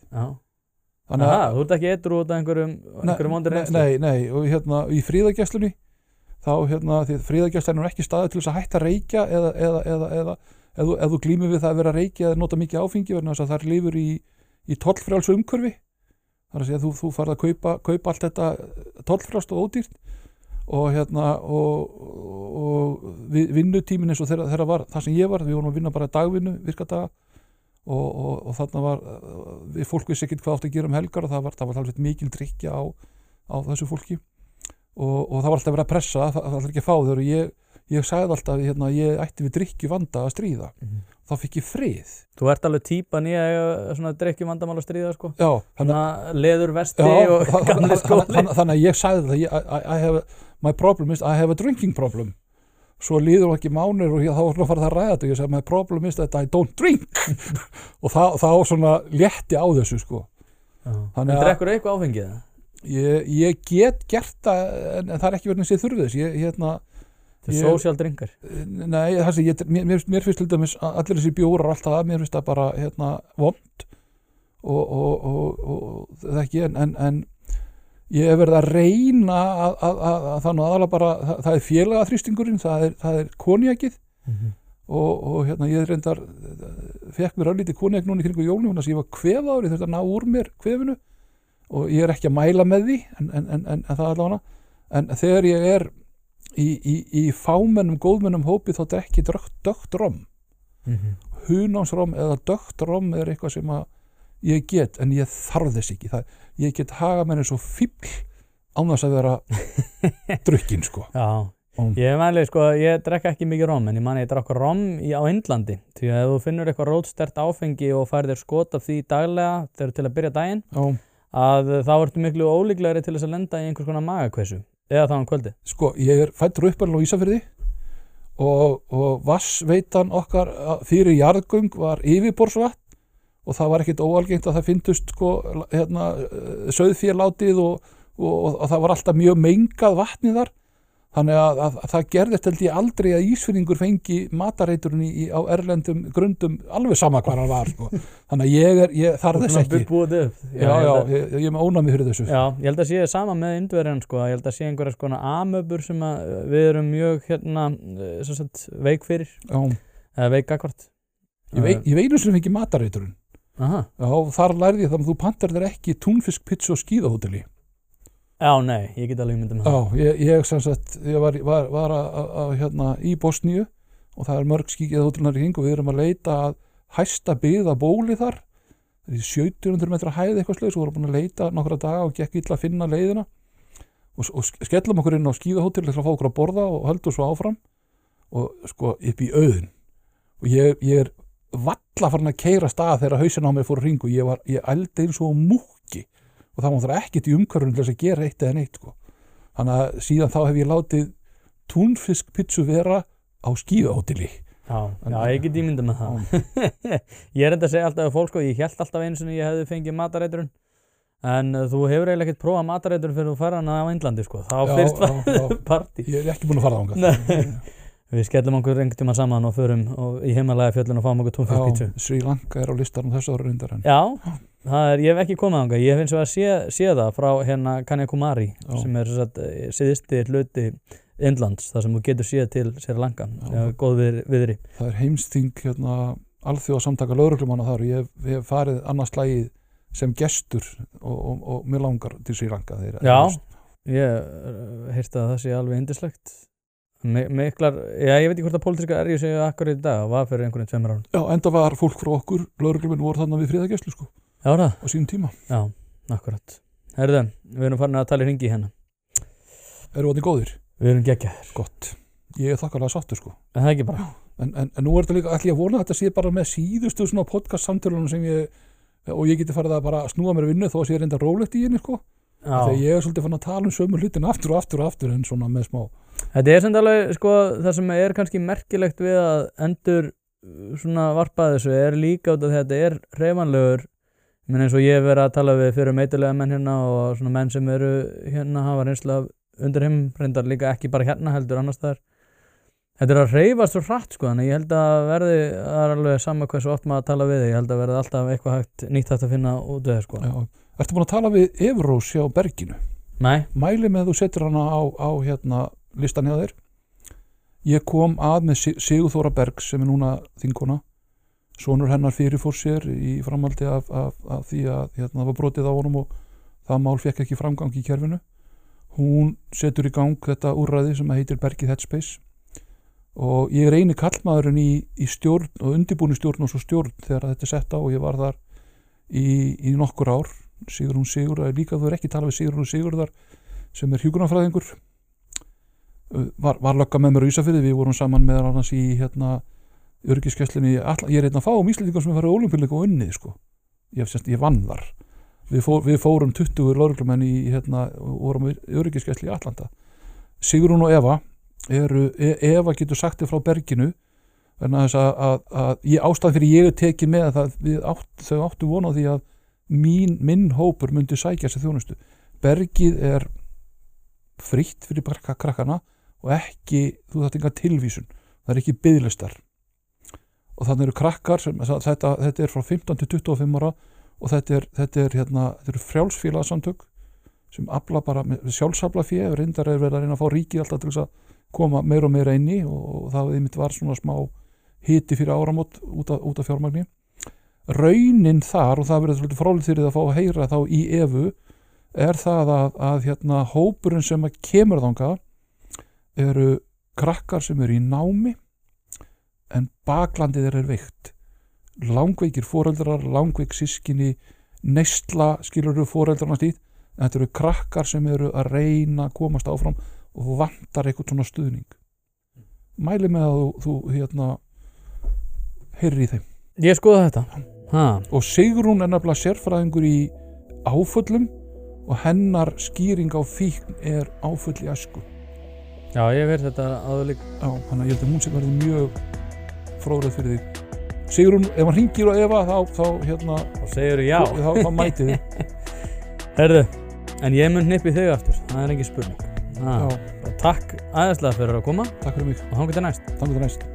Þannig að þú ert ekki edrú út af einhverjum vondur reynslu? Nei, og í fríðagæslunni þá því fríðagæslan er ekki staðið til þess að hætta að reykja eða ef þú glímir við það að vera að reykja eða nota mikið áfengi vegna þess að það lifur í tollfrjálsu umhverfi. Það er að segja að þú farð að kaupa allt þetta tollfrjálst og ódýrt og vinnutímin eins og þeirra var það sem ég var, við vorum að vinna bara dagvinnu virkadaga og þarna var við fólk vissi ekkert hvað átti að gera helgar og það var alveg mikil drykkja á þessu fólki og það var alltaf verið að pressa, það var alltaf ekki að fá þau og ég sagði alltaf ég ætti við drykkjuvanda að stríða þá fikk ég frið. Þú ert alveg típan í að svona drykkjuvandamál að stríða sko? Já. Svona leðurvesti og gamli skóli. Þannig að ég sagði það, my problem is I have a drinking problem. Svo líður ekki mánuður og þá var að fara það að ræða þetta og ég sagði my problem is that I don't drink og þá svona létti á þessu sko. En drekkur eitthvað áfengið það? Ég get gert það en það ekki verið eins ég þurfi þess Það social drinkar? Nei, mér finnst til dæmis allir þessi bjórar allt það, mér finnst það bara vond og það ekki en ég hef verið að reyna að þannig aðalega bara það er félagaþrýstingurinn, það er konjakið og ég reyndar fekk mér örlítið konjak núna í kringu jólunum þannig að ég var kvefaður, ég þurfti að ná úr mér kvefinu og ég er ekki að mæla með því en það allavega en þegar ég er í fámennum, góðmennum hópi þá drekki dökkt rom hunánsrom eða dökkt rom er eitthvað sem að ég get en ég þarf þess ekki ég get haga mér eins og fíbl án þess að vera drukkin sko. Já, ég mæli sko ég drekka ekki mikið rom en ég drakk rom á Indlandi því að ef þú finnur eitthvað rótstert áfengi og færð þér skot af því daglega þegar til að byrja daginn að þá ertu miklu ólíklegri til þess að lenda í einhvers konar magakveisu eða þá kvöldi. Sko, ég er fæddur uppalinn á Ísafirði og vatnsveitan okkar fyrir jarðgöng var yfirborðsvatn og það var ekkert óalgengt að það fyndust sko, sauðfé látið og það var alltaf mjög mengað vatnið þar þannig að það gerðist held ég aldrei að Ísfirðingur fengi matareiturinn á erlendum grundum alveg sama hvar hann var sko. Þannig að ég þarf þess ekki ég er með ónæmi fyrir þessu. Já, ég held að sé sama með Indverjan sko, ég held að sé einhverja sko amöbur sem við erum mjög veik fyrir eða veik akkvart. Ég veinu sem fengi matareiturinn. Já, þar lærði ég það að þú pantar þér ekki túnfisk, pizza og skíðahóteli. Já, nei, ég get alveg myndið með það. Já, ég var í Bosníu og það er mörg skíðahótelnar í hring og við erum að leita að hæsta byggða bóli þar. Það er 1700 metra hæð eitthvað slags og vorum búin að leita nokkra daga og gekk illa að finna leiðina og skellum okkur inn á skíðahótel til að fá okkur að borða og höldum svo áfram og sko upp í auðn og ég er valla farin að keyra stað þegar hausinn á mér fór að hring og ég ældi eins og múkki og það var ekkert í umhverfinu til þess að gera eitt eða neitt sko. Þannig að síðan þá hef ég látið túnfiskpitsu vera á skíðahóteli. Já, ég get ímyndað með það. Ég er enda að segja alltaf að fólk sko, ég hélt alltaf einu sinni ég hefði fengið matareiturinn en þú hefur eiginlega ekkert prófað matareiturinn fyrir þú fara hana á Indlandi sko. Þá fyrst var partí. Ég er ekki búin að fara þangað. Við skellum okkur einhvern tíma saman og förum í Himalaya fjöllun og fáum okkur túnfiskpítsu. Sri Lanka er á listanum þessu ára reyndar. Já, ég hef ekki komið þangað. Ég hef eins og að sé það frá Kanyakumari sem er syðsti hluti Indlands, þar sem þú getur séð til Sri Lanka. Góð viðri. Það er heimsþing alþjóðasamtaka lögreglumanna þar og ég hef farið annað slagið sem gestur og mér langar til Sri Lanka. Já, ég heyrti að það sé alveg yndislegt. Miklar, ég veit ekki hvort að pólitískar erjur séu akkur í dag og var fyrir einhvern 2 árum. Já, enda var fólk frá okkur, lögreglumenn voru þarna við friðargæslu sko. Já, það. Á sínum tíma. Já, akkurat. Herðu, við erum farin að tala í hringi hérna. Erum við góðir? Við erum geggjaðir. Gott. Ég er þakkarlega sáttur sko. En það ekki bara. En nú er þetta líka, ætla ég að vona að þetta sé bara með síðustu svona podcast samtölunum sem og ég geti farið að bara snúa mér vinnu þó að sé reynda rólegt í henni sko. Þegar ég er svolítið fann að tala sömu hlutin aftur en svona með smá. Þetta er samt alveg, sko, það sem er kannski merkilegt við að endur svona varpa þessu er líka út af þetta er hreyfanlegur. Ég meina eins og ég hef verið að tala við fyrir meitulega menn hérna og svona menn sem eru hérna hafa reynslu af undir reyndar líka ekki bara hérna heldur annars staðar. Þetta er að hreyfast svo hratt sko, þannig ég held að verði, það er alveg sama hversu oft maður að tala við þig, ég held að verði alltaf eitthvað nýtt hægt að finna út við það sko. Já. Ertu búin að tala við Everós hjá Berginu? Nei. Mæli með þú setur hana á listan hjá þér. Ég kom að með Sigurþóra Bergs sem er núna þingkona. Sonur hennar fyrirfór sér í framhaldi af því að það var brotið á honum og það mál fekk ekki framgang í kerfinu. hún setur í gang þetta úrræði sem heitir Bergið Headspace og ég eini kallmaðurinn í stjórn og undirbúni stjórn og svo stjórn þegar þetta er sett á og ég var þar í nokkur ár. Sigrún Sigurðar, líka þú ekki talað við Sigrún Sigurðar sem er hjúkrunarfræðingur, var lögga með mér á Ísafirði, við vorum saman með annars í öryggisgæslunni, ég er einn af fáum Íslendingar sem er farið ólympíuleika og unnið sko. Ég vann þar. Við fórum 20 lögreglumenn vorum öryggisgæslu í Atlanta. Sigrún og Eva Eva getur sagt þér frá berginu vegna þess að ástæðan fyrir ég er tekið með það þau áttu von á því að minn hópur myndi sækja sér þjónustu. Bergið er frítt fyrir krakkana og ekki, þú þarft enga tilvísun, það er ekki biðlistar og þannig eru krakkar þetta er frá 15 til 25 ára og þetta eru frjálsfélagsamtök sem afla bara sjálfsafla fé, reyndar verið að reyna að fá ríkið alltaf til þess að koma meira og meira inn í og það einmitt var svona smá hiti fyrir áramót út af fjármagni. Raunin þar, og það verður svolítið fróðlegt fyrir að fá að heyra þá í Evu, er það að hópurinn sem kemur þangað eru krakkar sem eru í námi en baklandið er veikt. Langveikir foreldrar, langveik systkini, neysla skilurðu foreldrarna stýtt, en þetta eru krakkar sem eru að reyna að komast áfram og vantar eitthvað svona stuðning. Mæli með að þú heyrir í þeim. Ég skoða þetta. Og Sigrún er nefnilega sérfræðingur í áföllum og hennar skýring á fíkn er áföll í æsku. Já, ég hef þetta áður líka. Já, þannig að ég held að hún sem verður mjög fróðleg fyrir þig. Sigrún, ef hann hringir á Eva þá segirðu já. Þá mætið þið. Herðu, en ég mun hnippi þig aftur, það er ekki spurning. Takk æðislega fyrir að koma. Takk fyrir mig. Og þangað til næst.